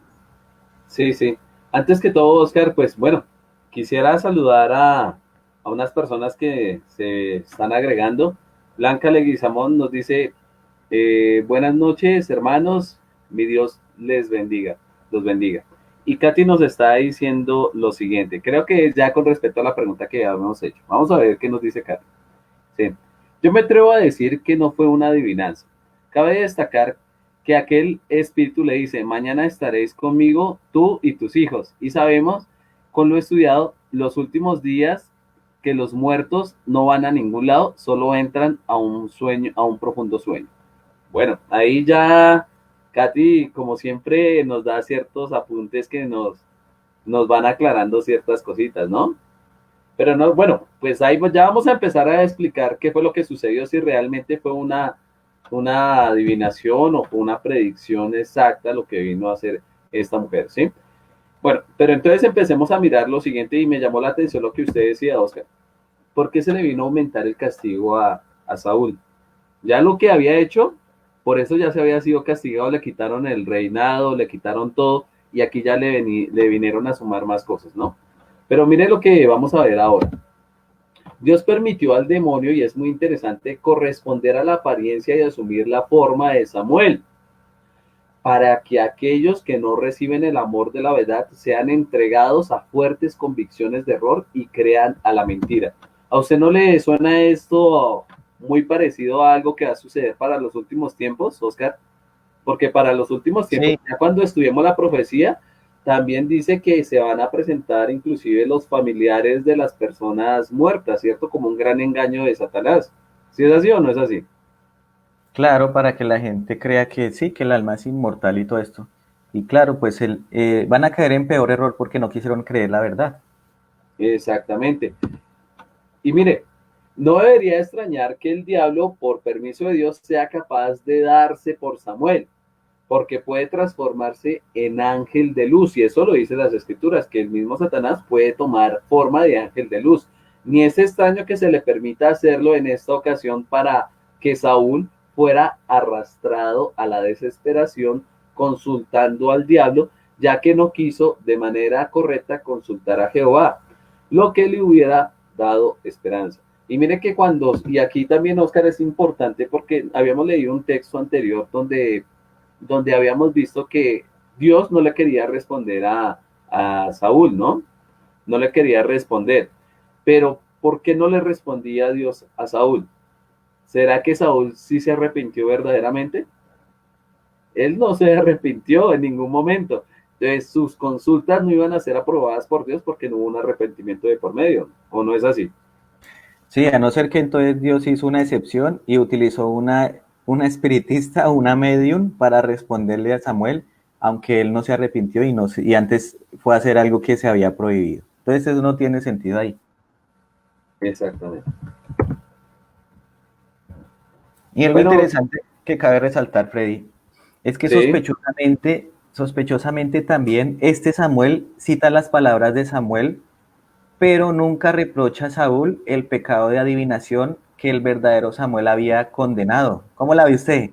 Sí, sí. Antes que todo, Oscar, pues bueno, quisiera saludar a unas personas que se están agregando. Blanca Leguizamón nos dice, buenas noches, hermanos, mi Dios les bendiga, los bendiga. Y Katy nos está diciendo lo siguiente, creo que ya con respecto a la pregunta que habíamos hecho. Vamos a ver qué nos dice Katy. Sí. Yo me atrevo a decir que no fue una adivinanza. Cabe destacar que aquel espíritu le dice, mañana estaréis conmigo tú y tus hijos. Y sabemos, con lo estudiado, los últimos días, que los muertos no van a ningún lado, solo entran a un sueño, a un profundo sueño. Bueno, ahí ya Katy, como siempre, nos da ciertos apuntes que nos van aclarando ciertas cositas, ¿no? Pero no, bueno, pues ahí ya vamos a empezar a explicar qué fue lo que sucedió, si realmente fue una adivinación o fue una predicción exacta lo que vino a hacer esta mujer, ¿sí? Bueno, pero entonces empecemos a mirar lo siguiente y me llamó la atención lo que usted decía, Oscar. ¿Por qué se le vino a aumentar el castigo a Saúl? Ya lo que había hecho, por eso ya se había sido castigado, le quitaron el reinado, le quitaron todo y aquí ya le vinieron a sumar más cosas, ¿no? Pero mire lo que vamos a ver ahora. Dios permitió al demonio, y es muy interesante, corresponder a la apariencia y asumir la forma de Samuel, para que aquellos que no reciben el amor de la verdad sean entregados a fuertes convicciones de error y crean a la mentira. ¿A usted no le suena esto muy parecido a algo que va a suceder para los últimos tiempos, Oscar? Porque para los últimos tiempos, Sí, ya cuando estudiemos la profecía, también dice que se van a presentar inclusive los familiares de las personas muertas, ¿cierto? Como un gran engaño de Satanás. ¿Sí es así o no es así? claro, para que la gente crea que sí, que el alma es inmortal y todo esto. Y claro, pues van a caer en peor error porque no quisieron creer la verdad. Exactamente. Y mire, no debería extrañar que el diablo, por permiso de Dios, sea capaz de darse por Samuel, porque puede transformarse en ángel de luz, y eso lo dicen las escrituras, que el mismo Satanás puede tomar forma de ángel de luz. Ni es extraño que se le permita hacerlo en esta ocasión para que Saúl fuera arrastrado a la desesperación consultando al diablo, ya que no quiso de manera correcta consultar a Jehová, lo que le hubiera dado esperanza. Y mire que y aquí también Oscar es importante porque habíamos leído un texto anterior donde habíamos visto que Dios no le quería responder a Saúl, ¿no? No le quería responder. Pero, ¿por qué no le respondía Dios a Saúl? ¿Será que Saúl sí se arrepintió verdaderamente? Él no se arrepintió en ningún momento. Entonces, sus consultas no iban a ser aprobadas por Dios porque no hubo un arrepentimiento de por medio, ¿o no es así? Sí, a no ser que entonces Dios hizo una excepción y utilizó una espiritista o una medium para responderle a Samuel, aunque él no se arrepintió y, no, y antes fue a hacer algo que se había prohibido. Entonces eso no tiene sentido ahí. Exactamente. Y algo Bueno, interesante que cabe resaltar, Freddy, es que sí, sospechosamente también este Samuel cita las palabras de Samuel, pero nunca reprocha a Saúl el pecado de adivinación que el verdadero Samuel había condenado. ¿Cómo la ve usted?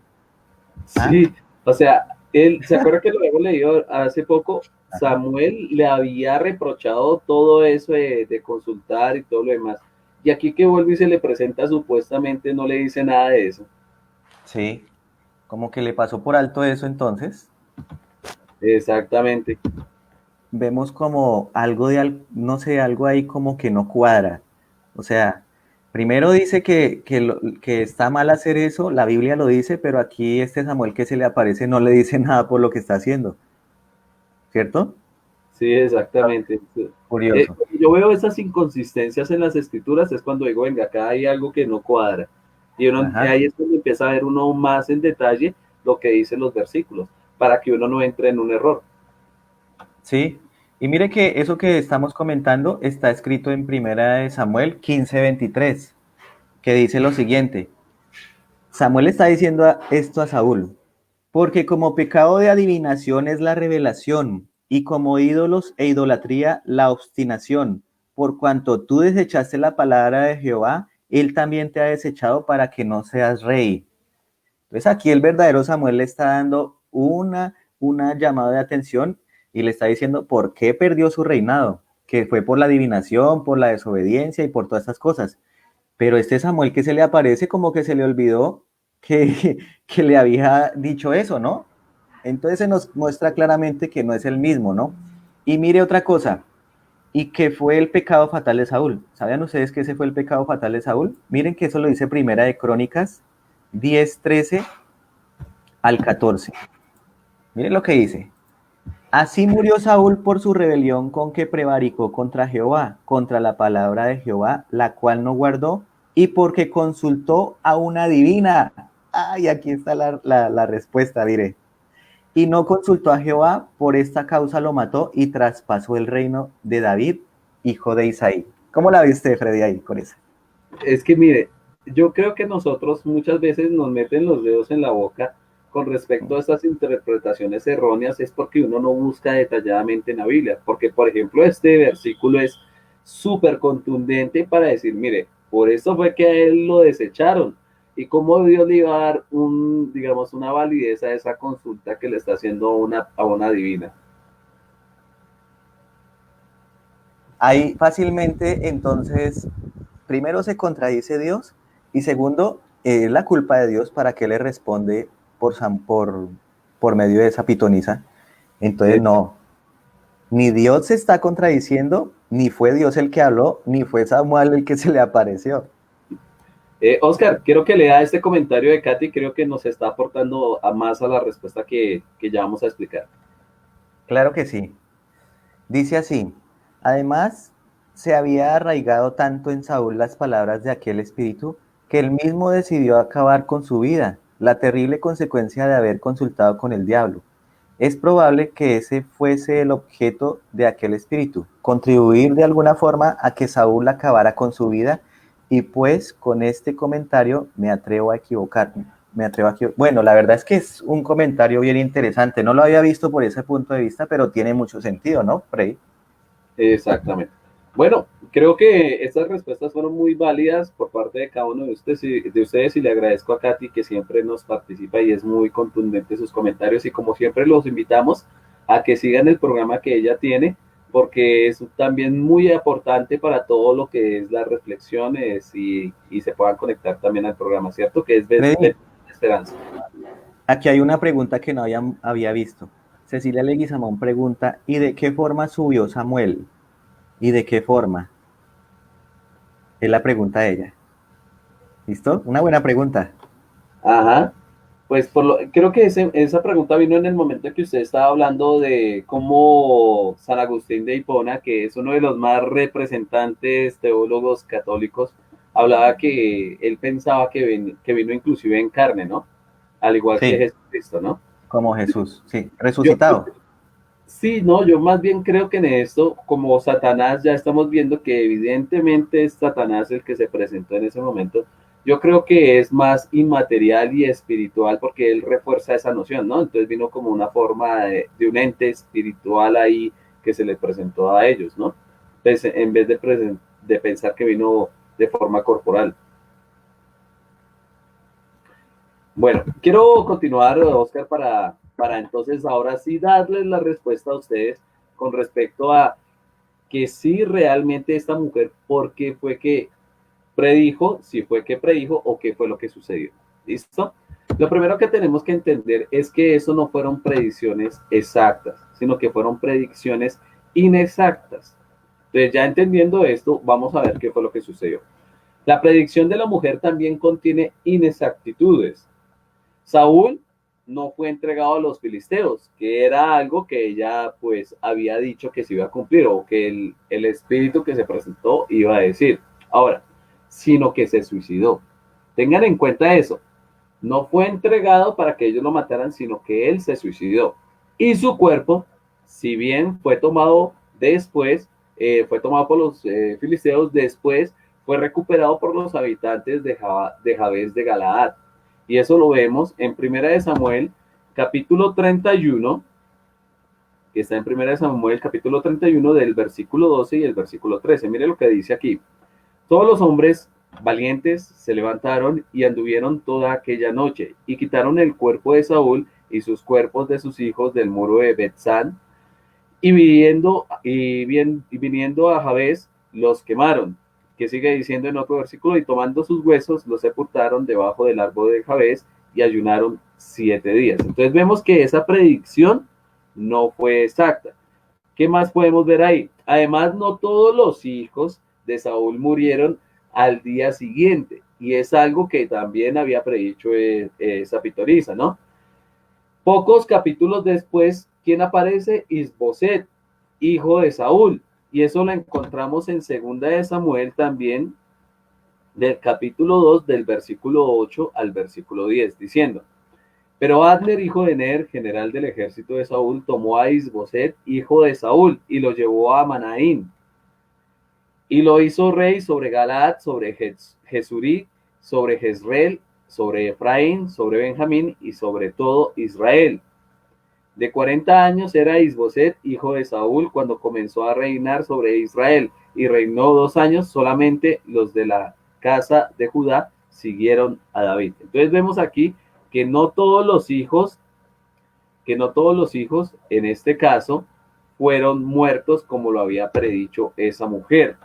¿Ah? sí, o sea, él, ¿se acuerda que lo hemos leído hace poco? Ajá. Samuel le había reprochado todo eso de consultar y todo lo demás. Y aquí que vuelve y se le presenta supuestamente no le dice nada de eso. Sí, como que le pasó por alto eso entonces. Exactamente. vemos como algo no sé, algo ahí como que no cuadra. O sea, primero dice que está mal hacer eso, la Biblia lo dice, pero aquí este Samuel que se le aparece no le dice nada por lo que está haciendo, ¿cierto? Sí, exactamente. Curioso. Cuando yo veo esas inconsistencias en las escrituras es cuando digo, venga, acá hay algo que no cuadra. Y uno, Ajá. ahí es cuando empieza a ver uno más en detalle lo que dicen los versículos, para que uno no entre en un error. Sí, y mire que eso que estamos comentando está escrito en Primera de Samuel 15:23, que dice lo siguiente. Samuel está diciendo esto a Saúl, porque como pecado de adivinación es la revelación, y como ídolos e idolatría la obstinación, por cuanto tú desechaste la palabra de Jehová, él también te ha desechado para que no seas rey. Entonces aquí el verdadero Samuel le está dando una llamada de atención y le está diciendo por qué perdió su reinado, que fue por la adivinación, por la desobediencia y por todas estas cosas. Pero este Samuel que se le aparece como que se le olvidó que, que le había dicho eso, ¿no? Entonces se nos muestra claramente que no es el mismo, ¿no? Y mire otra cosa, y que fue el pecado fatal de Saúl. ¿Sabían ustedes que ese fue el pecado fatal de Saúl? Miren que eso lo dice Primera de Crónicas 10:13 al 14. Miren lo que dice. Así murió Saúl por su rebelión con que prevaricó contra Jehová, contra la palabra de Jehová, la cual no guardó, y porque consultó a una divina. Ay, aquí está la respuesta, mire. Y no consultó a Jehová, por esta causa lo mató y traspasó el reino de David, hijo de Isaí. ¿Cómo la viste, Freddy, ahí con eso? Es que mire, yo creo que nosotros muchas veces nos meten los dedos en la boca con respecto a estas interpretaciones erróneas, es porque uno no busca detalladamente en la Biblia, porque por ejemplo este versículo es súper contundente para decir, mire, por eso fue que a él lo desecharon, y cómo Dios le iba a dar un, digamos, una validez a esa consulta que le está haciendo a una divina. Ahí fácilmente, entonces, primero se contradice Dios y segundo, es la culpa de Dios para que le responde por medio de esa pitonisa. Entonces, no, ni Dios se está contradiciendo, ni fue Dios el que habló, ni fue Samuel el que se le apareció. Oscar, quiero que lea este comentario de Katy, creo que nos está aportando a más a la respuesta que ya vamos a explicar. Claro que sí. Dice así, además, se había arraigado tanto en Saúl las palabras de aquel espíritu que él mismo decidió acabar con su vida, la terrible consecuencia de haber consultado con el diablo. Es probable que ese fuese el objeto de aquel espíritu, contribuir de alguna forma a que Saúl acabara con su vida, y pues con este comentario me atrevo a equivocarme. Bueno, la verdad es que es un comentario bien interesante. No lo había visto por ese punto de vista, pero tiene mucho sentido, ¿no, Frey? Exactamente. Bueno, creo que estas respuestas fueron muy válidas por parte de cada uno de ustedes y le agradezco a Katy que siempre nos participa y es muy contundente sus comentarios y como siempre los invitamos a que sigan el programa que ella tiene porque es también muy aportante para todo lo que es las reflexiones y se puedan conectar también al programa, ¿cierto? Que es Freddy, Esperanza. aquí hay una pregunta que no había visto. Cecilia Leguizamón pregunta, ¿y de qué forma subió Samuel? ¿Y de qué forma? Es la pregunta de ella. ¿Listo? Una buena pregunta. Ajá. Pues creo que esa pregunta vino en el momento en que usted estaba hablando de cómo San Agustín de Hipona, que es uno de los más representantes teólogos católicos, hablaba que él pensaba que vino inclusive en carne, ¿no? Al igual que Sí, Jesucristo, ¿no? como Jesús, sí, Yo resucitado. sí, no, yo más bien creo que en esto, como Satanás, ya estamos viendo que evidentemente es Satanás el que se presentó en ese momento. Yo creo que es más inmaterial y espiritual porque él refuerza esa noción, ¿no? Entonces vino como una forma de un ente espiritual ahí que se le presentó a ellos, ¿no? Entonces, en vez de pensar que vino de forma corporal. Bueno, quiero continuar, Oscar, para entonces ahora sí darles la respuesta a ustedes con respecto a que sí realmente esta mujer, ¿por qué fue que predijo, si fue que predijo o qué fue lo que sucedió? ¿Listo? Lo primero que tenemos que entender es que eso no fueron predicciones exactas, sino que fueron predicciones inexactas. Entonces, ya entendiendo esto, vamos a ver qué fue lo que sucedió. La predicción de la mujer también contiene inexactitudes. Saúl no fue entregado a los filisteos, que era algo que ella pues había dicho que se iba a cumplir o que el espíritu que se presentó iba a decir. Ahora, sino que se suicidó. Tengan en cuenta eso. No fue entregado para que ellos lo mataran, sino que él se suicidó. Y su cuerpo, si bien fue tomado después, fue tomado por los filisteos, después fue recuperado por los habitantes de Jabes de Galaad. Y eso lo vemos en Primera de Samuel, capítulo 31, que está en Primera de Samuel, capítulo 31, del versículo 12 y el versículo 13. Mire lo que dice aquí. Todos los hombres valientes se levantaron y anduvieron toda aquella noche y quitaron el cuerpo de Saúl y sus cuerpos de sus hijos del muro de Betzán y viniendo a Jabes los quemaron, que sigue diciendo en otro versículo, y tomando sus huesos los sepultaron debajo del árbol de Jabes y ayunaron 7 días. Entonces vemos que esa predicción no fue exacta. ¿Qué más podemos ver ahí? Además, no todos los hijos de Saúl murieron al día siguiente, y es algo que también había predicho esa pitonisa, ¿no? Pocos capítulos después, ¿quién aparece? Isboset, hijo de Saúl, y eso lo encontramos en Segunda de Samuel también, del capítulo 2, del versículo 8 al versículo 10, diciendo: pero Abner, hijo de Ner, general del ejército de Saúl, tomó a Isboset, hijo de Saúl, y lo llevó a Manaín, y lo hizo rey sobre Galaad, sobre Jesurí, sobre Jezreel, sobre Efraín, sobre Benjamín y sobre todo Israel. De 40 años era Isboset, hijo de Saúl, cuando comenzó a reinar sobre Israel, y reinó 2 años. Solamente los de la casa de Judá siguieron a David. Entonces vemos aquí que no todos los hijos, en este caso, fueron muertos como lo había predicho esa mujer.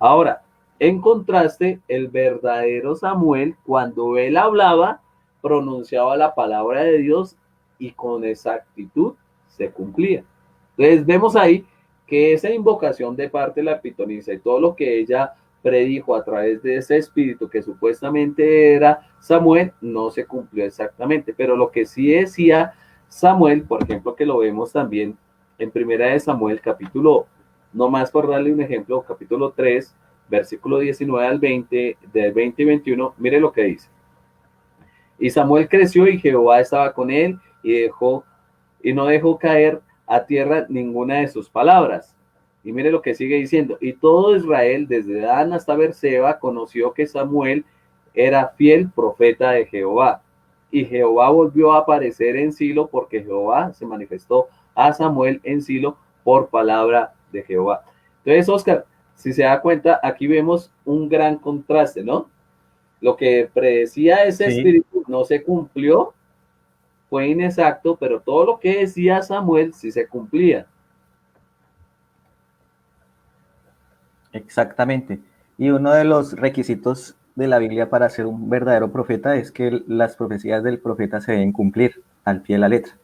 Ahora, en contraste, el verdadero Samuel, cuando él hablaba, pronunciaba la palabra de Dios y con exactitud se cumplía. Entonces vemos ahí que esa invocación de parte de la pitonisa y todo lo que ella predijo a través de ese espíritu que supuestamente era Samuel, no se cumplió exactamente. Pero lo que sí decía Samuel, por ejemplo, que lo vemos también en Primera de Samuel, capítulo, no más por darle un ejemplo, capítulo 3, versículo 19 al 20, del 20 y 21, mire lo que dice. Y Samuel creció y Jehová estaba con él y no dejó caer a tierra ninguna de sus palabras. Y mire lo que sigue diciendo. Y todo Israel, desde Dan hasta Berseba, conoció que Samuel era fiel profeta de Jehová. Y Jehová volvió a aparecer en Silo, porque Jehová se manifestó a Samuel en Silo por palabra de Jehová. Entonces, Oscar, si se da cuenta, aquí vemos un gran contraste, ¿no? Lo que predecía ese Sí, espíritu no se cumplió, fue inexacto, pero todo lo que decía Samuel sí se cumplía. exactamente. Y uno de los requisitos de la Biblia para ser un verdadero profeta es que las profecías del profeta se deben cumplir al pie de la letra.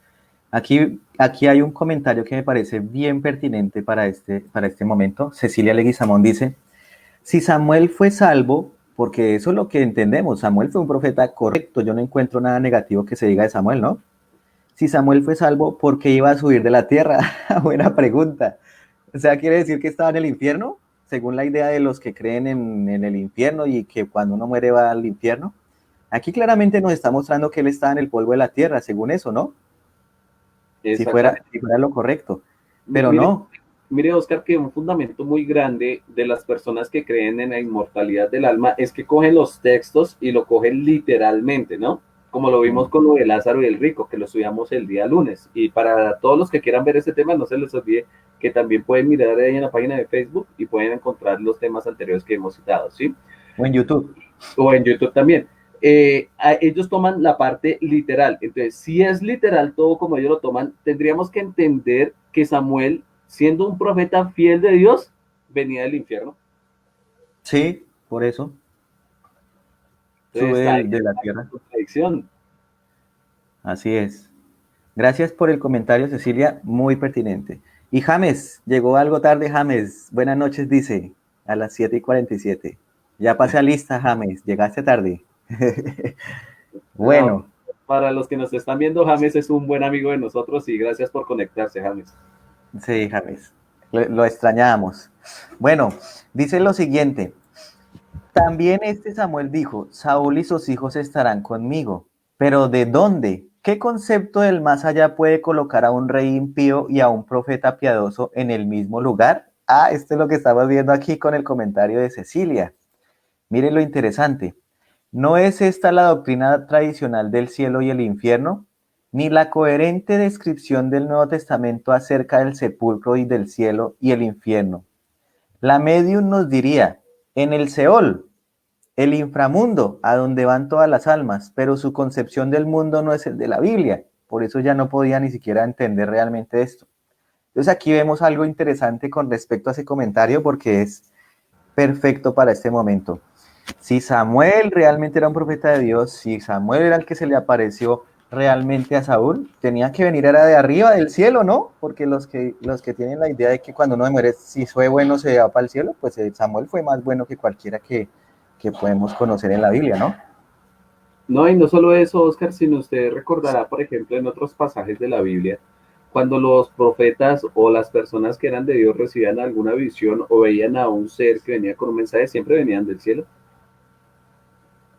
Aquí hay un comentario que me parece bien pertinente para este momento. Cecilia Leguizamón dice: si Samuel fue salvo, porque eso es lo que entendemos, Samuel fue un profeta correcto, yo no encuentro nada negativo que se diga de Samuel, ¿no? Si Samuel fue salvo, ¿por qué iba a subir de la tierra? Buena pregunta. O sea, ¿quiere decir que estaba en el infierno? Según la idea de los que creen en el infierno y que cuando uno muere va al infierno. Aquí claramente nos está mostrando que él estaba en el polvo de la tierra, según eso, ¿no? Exactamente. Si fuera lo correcto. Pero Mire, no, mire, Oscar, que un fundamento muy grande de las personas que creen en la inmortalidad del alma es que cogen los textos y lo cogen literalmente, ¿no? Como lo vimos con lo de Lázaro y el rico, que lo estudiamos el día lunes. Y para todos los que quieran ver ese tema, no se les olvide que también pueden mirar ahí en la página de Facebook y pueden encontrar los temas anteriores que hemos citado, ¿sí? o en YouTube. O en YouTube también. Ellos toman la parte literal. Entonces, si es literal todo como ellos lo toman, tendríamos que entender que Samuel, siendo un profeta fiel de Dios, venía del infierno. Sí, por eso Entonces, sube está ahí de la la tierra. contradicción. Así es. Gracias por el comentario, Cecilia, muy pertinente. Y James, llegó algo tarde James. Buenas noches, dice, a las 7:47. Ya pasé a lista, James, llegaste tarde. No, Bueno, para los que nos están viendo, James es un buen amigo de nosotros y gracias por conectarse, James. sí, James, lo extrañábamos. Bueno, dice lo siguiente. También este Samuel dijo, Saúl y sus hijos estarán conmigo. Pero ¿de dónde? ¿Qué concepto del más allá puede colocar a un rey impío y a un profeta piadoso en el mismo lugar? Ah, esto es lo que estamos viendo aquí con el comentario de Cecilia. Mire lo interesante. ¿No es esta la doctrina tradicional del cielo y el infierno? Ni la coherente descripción del Nuevo Testamento acerca del sepulcro y del cielo y el infierno. La medium nos diría, en el Seol, el inframundo, a donde van todas las almas, pero su concepción del mundo no es el de la Biblia. Por eso ya no podía ni siquiera entender realmente esto. Entonces aquí vemos algo interesante con respecto a ese comentario porque es perfecto para este momento. Si Samuel realmente era un profeta de Dios, si Samuel era el que se le apareció realmente a Saúl, tenía que venir era de arriba del cielo, ¿no? Porque los que tienen la idea de que cuando uno muere, si fue bueno se va para el cielo, pues Samuel fue más bueno que cualquiera que podemos conocer en la Biblia, ¿no? No, y no solo eso, Oscar, sino usted recordará, por ejemplo, en otros pasajes de la Biblia, cuando los profetas o las personas que eran de Dios recibían alguna visión o veían a un ser que venía con un mensaje, siempre venían del cielo.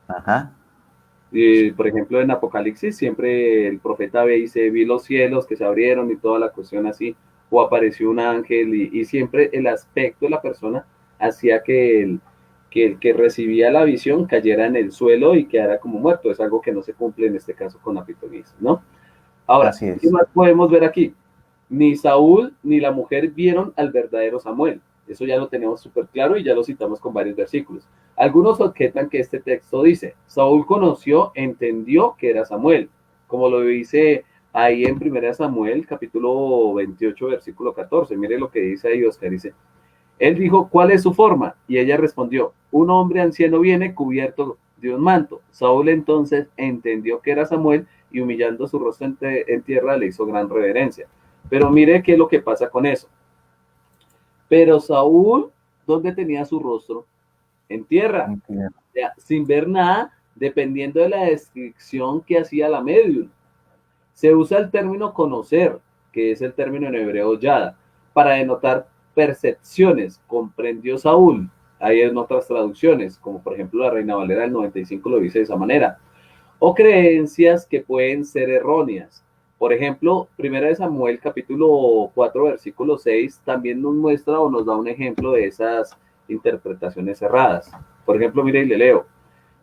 Ajá. Y, por ejemplo, en Apocalipsis siempre el profeta ve y dice, vi los cielos que se abrieron y toda la cuestión así, o apareció un ángel y siempre el aspecto de la persona hacía que el que recibía la visión cayera en el suelo y quedara como muerto. Es algo que no se cumple en este caso con la pitonisa, ¿no? Ahora, Así ¿qué es. más podemos ver aquí? Ni Saúl ni la mujer vieron al verdadero Samuel. Eso ya lo tenemos súper claro y ya lo citamos con varios versículos. Algunos objetan que este texto dice, Saúl conoció, entendió que era Samuel, como lo dice ahí en 1 Samuel, capítulo 28, versículo 14. Mire lo que dice ahí Oscar, dice, él dijo, ¿cuál es su forma? Y ella respondió, un hombre anciano viene cubierto de un manto. Saúl entonces entendió que era Samuel y humillando su rostro en tierra le hizo gran reverencia. Pero mire qué es lo que pasa con eso. Pero Saúl, ¿dónde tenía su rostro? En tierra, Entiendo. o sea, sin ver nada, dependiendo de la descripción que hacía la medium. Se usa el término conocer, que es el término en hebreo yada, para denotar percepciones. Comprendió Saúl. Hay en otras traducciones, como por ejemplo la Reina Valera del 95 lo dice de esa manera. O creencias que pueden ser erróneas. Por ejemplo, 1 Samuel capítulo 4 versículo 6 también nos muestra o nos da un ejemplo de esas interpretaciones erradas. Por ejemplo, mire y le leo.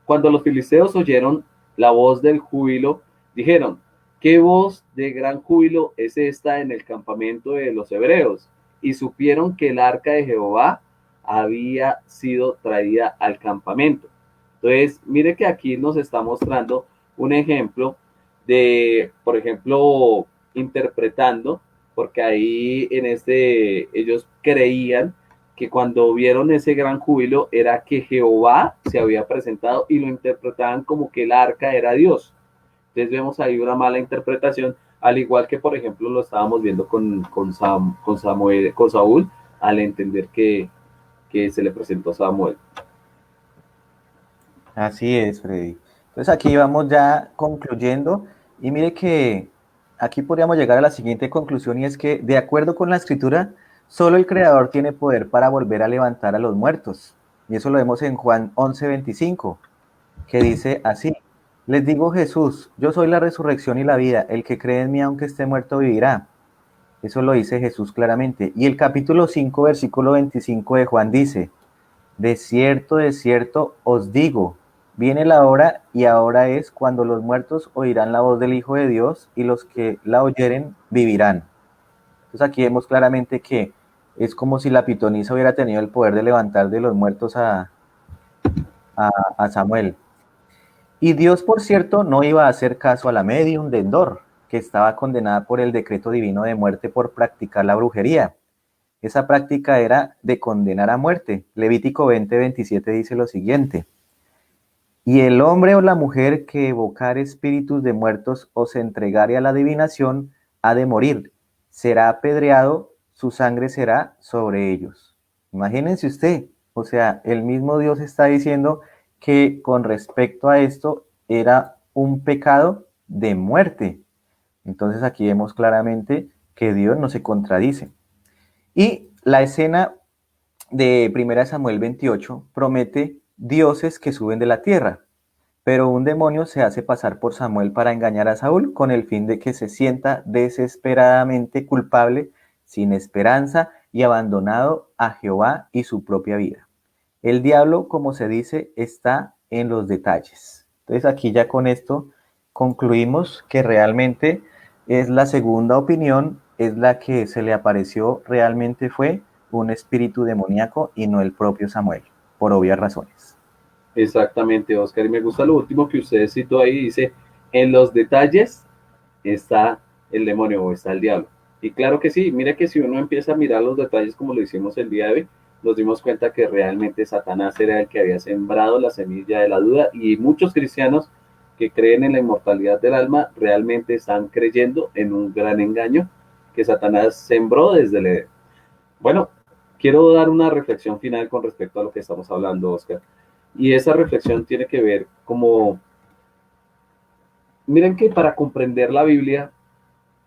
Cuando los filisteos oyeron la voz del júbilo, dijeron, ¿qué voz de gran júbilo es esta en el campamento de los hebreos? Y supieron que el arca de Jehová había sido traída al campamento. Entonces, mire que aquí nos está mostrando un ejemplo de, por ejemplo, interpretando, porque ahí en ellos creían que cuando vieron ese gran júbilo era que Jehová se había presentado y lo interpretaban como que el arca era Dios. Entonces vemos ahí una mala interpretación, al igual que por ejemplo lo estábamos viendo con Saúl, al entender que se le presentó a Samuel. Así es, Freddy. Entonces aquí vamos ya concluyendo y mire que aquí podríamos llegar a la siguiente conclusión y es que de acuerdo con la escritura, solo el Creador tiene poder para volver a levantar a los muertos. Y eso lo vemos en Juan 11:25, que dice así, les digo Jesús, yo soy la resurrección y la vida, el que cree en mí aunque esté muerto vivirá. Eso lo dice Jesús claramente. Y el capítulo 5, versículo 25 de Juan dice, de cierto os digo, viene la hora y ahora es cuando los muertos oirán la voz del Hijo de Dios y los que la oyeren vivirán. Entonces aquí vemos claramente que es como si la pitonisa hubiera tenido el poder de levantar de los muertos a Samuel. Y Dios, por cierto, no iba a hacer caso a la medium de Endor, que estaba condenada por el decreto divino de muerte por practicar la brujería. Esa práctica era de condenar a muerte. Levítico 20:27 dice lo siguiente. Y el hombre o la mujer que evocare espíritus de muertos o se entregare a la adivinación ha de morir. Será apedreado su sangre será sobre ellos. Imagínense usted, o sea, el mismo Dios está diciendo que con respecto a esto era un pecado de muerte. Entonces aquí vemos claramente que Dios no se contradice. Y la escena de 1 Samuel 28 promete dioses que suben de la tierra, pero un demonio se hace pasar por Samuel para engañar a Saúl con el fin de que se sienta desesperadamente culpable, sin esperanza y abandonado a Jehová y su propia vida. El diablo, como se dice, está en los detalles. Entonces aquí ya con esto concluimos que realmente es la segunda opinión, es la que se le apareció, realmente fue un espíritu demoníaco y no el propio Samuel, por obvias razones. Exactamente, Oscar. Y me gusta lo último que usted citó ahí, dice, en los detalles está el demonio o está el diablo. Y claro que sí, mire que si uno empieza a mirar los detalles como lo hicimos el día de hoy, nos dimos cuenta que realmente Satanás era el que había sembrado la semilla de la duda y muchos cristianos que creen en la inmortalidad del alma realmente están creyendo en un gran engaño que Satanás sembró desde el Edén. Bueno, quiero dar una reflexión final con respecto a lo que estamos hablando, Oscar. Y esa reflexión tiene que ver como, miren que para comprender la Biblia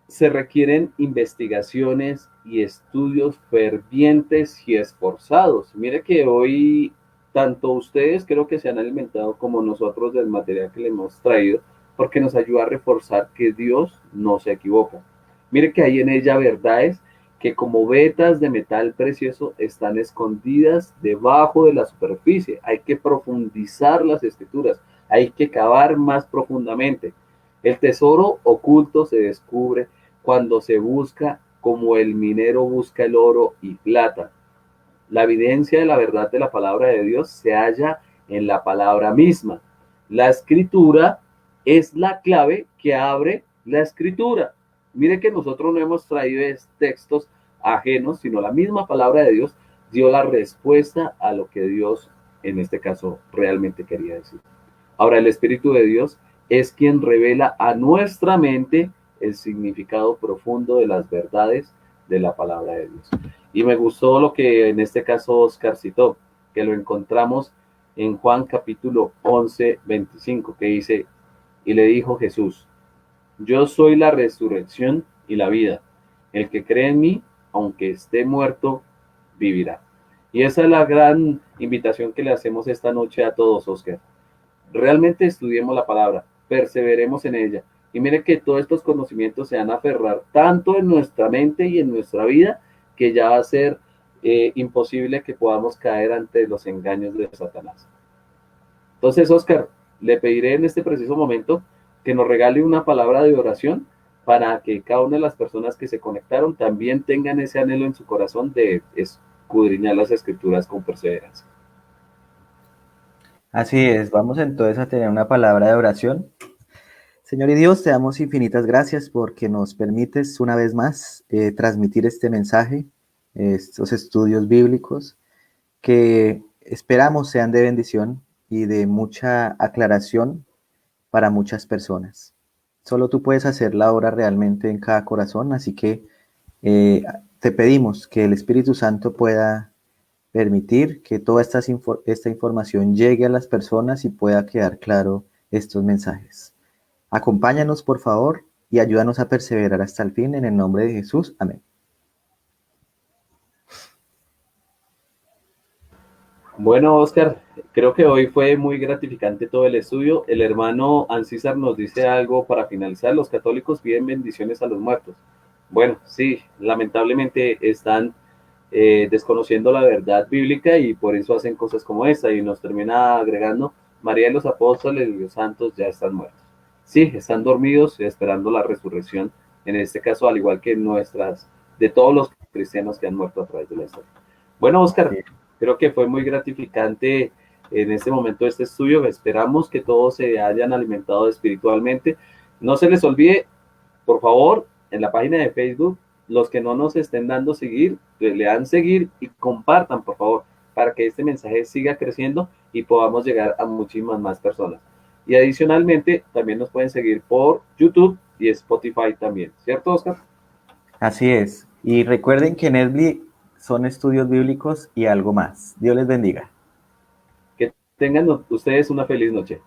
se requieren investigaciones y estudios fervientes y esforzados. Mire que hoy tanto ustedes creo que se han alimentado como nosotros del material que le hemos traído, porque nos ayuda a reforzar que Dios no se equivoca. Mire que hay en ella verdades que como vetas de metal precioso están escondidas debajo de la superficie. Hay que profundizar las escrituras, hay que cavar más profundamente. El tesoro oculto se descubre cuando se busca como el minero busca el oro y plata. La evidencia de la verdad de la palabra de Dios se halla en la palabra misma. La escritura es la clave que abre la escritura. Mire que nosotros no hemos traído textos ajenos, sino la misma palabra de Dios dio la respuesta a lo que Dios en este caso realmente quería decir. Ahora, el Espíritu de Dios es quien revela a nuestra mente el significado profundo de las verdades de la palabra de Dios. Y me gustó lo que en este caso Oscar citó, que lo encontramos en Juan capítulo 11, 25, que dice, y le dijo Jesús, yo soy la resurrección y la vida. El que cree en mí, aunque esté muerto, vivirá. Y esa es la gran invitación que le hacemos esta noche a todos, Oscar. Realmente estudiemos la palabra, perseveremos en ella. Y mire que todos estos conocimientos se van a aferrar tanto en nuestra mente y en nuestra vida que ya va a ser imposible que podamos caer ante los engaños de Satanás. Entonces, Oscar, le pediré en este preciso momento que nos regale una palabra de oración para que cada una de las personas que se conectaron también tengan ese anhelo en su corazón de escudriñar las escrituras con perseverancia. Así es, vamos entonces a tener una palabra de oración. Señor y Dios, te damos infinitas gracias porque nos permites una vez más transmitir este mensaje, estos estudios bíblicos que esperamos sean de bendición y de mucha aclaración para muchas personas. Solo tú puedes hacer la obra realmente en cada corazón, así que te pedimos que el Espíritu Santo pueda permitir que toda esta información llegue a las personas y pueda quedar claro estos mensajes. Acompáñanos, por favor, y ayúdanos a perseverar hasta el fin, en el nombre de Jesús. Amén. Bueno, Oscar, creo que hoy fue muy gratificante todo el estudio. El hermano Ancísar nos dice algo para finalizar. Los católicos piden bendiciones a los muertos. Bueno, sí, lamentablemente están desconociendo la verdad bíblica y por eso hacen cosas como esta y nos termina agregando, María y los apóstoles y los santos ya están muertos. Sí, están dormidos esperando la resurrección, en este caso al igual que nuestras, de todos los cristianos que han muerto a través de la historia. Bueno, Oscar, Sí. creo que fue muy gratificante en este momento este estudio. Esperamos que todos se hayan alimentado espiritualmente. No se les olvide, por favor, en la página de Facebook, los que no nos estén dando seguir, le dan seguir y compartan, por favor, para que este mensaje siga creciendo y podamos llegar a muchísimas más personas. Y adicionalmente, también nos pueden seguir por YouTube y Spotify también, ¿cierto, Oscar? Así es. Y recuerden que Netflix son estudios bíblicos y algo más. Dios les bendiga. Que tengan ustedes una feliz noche.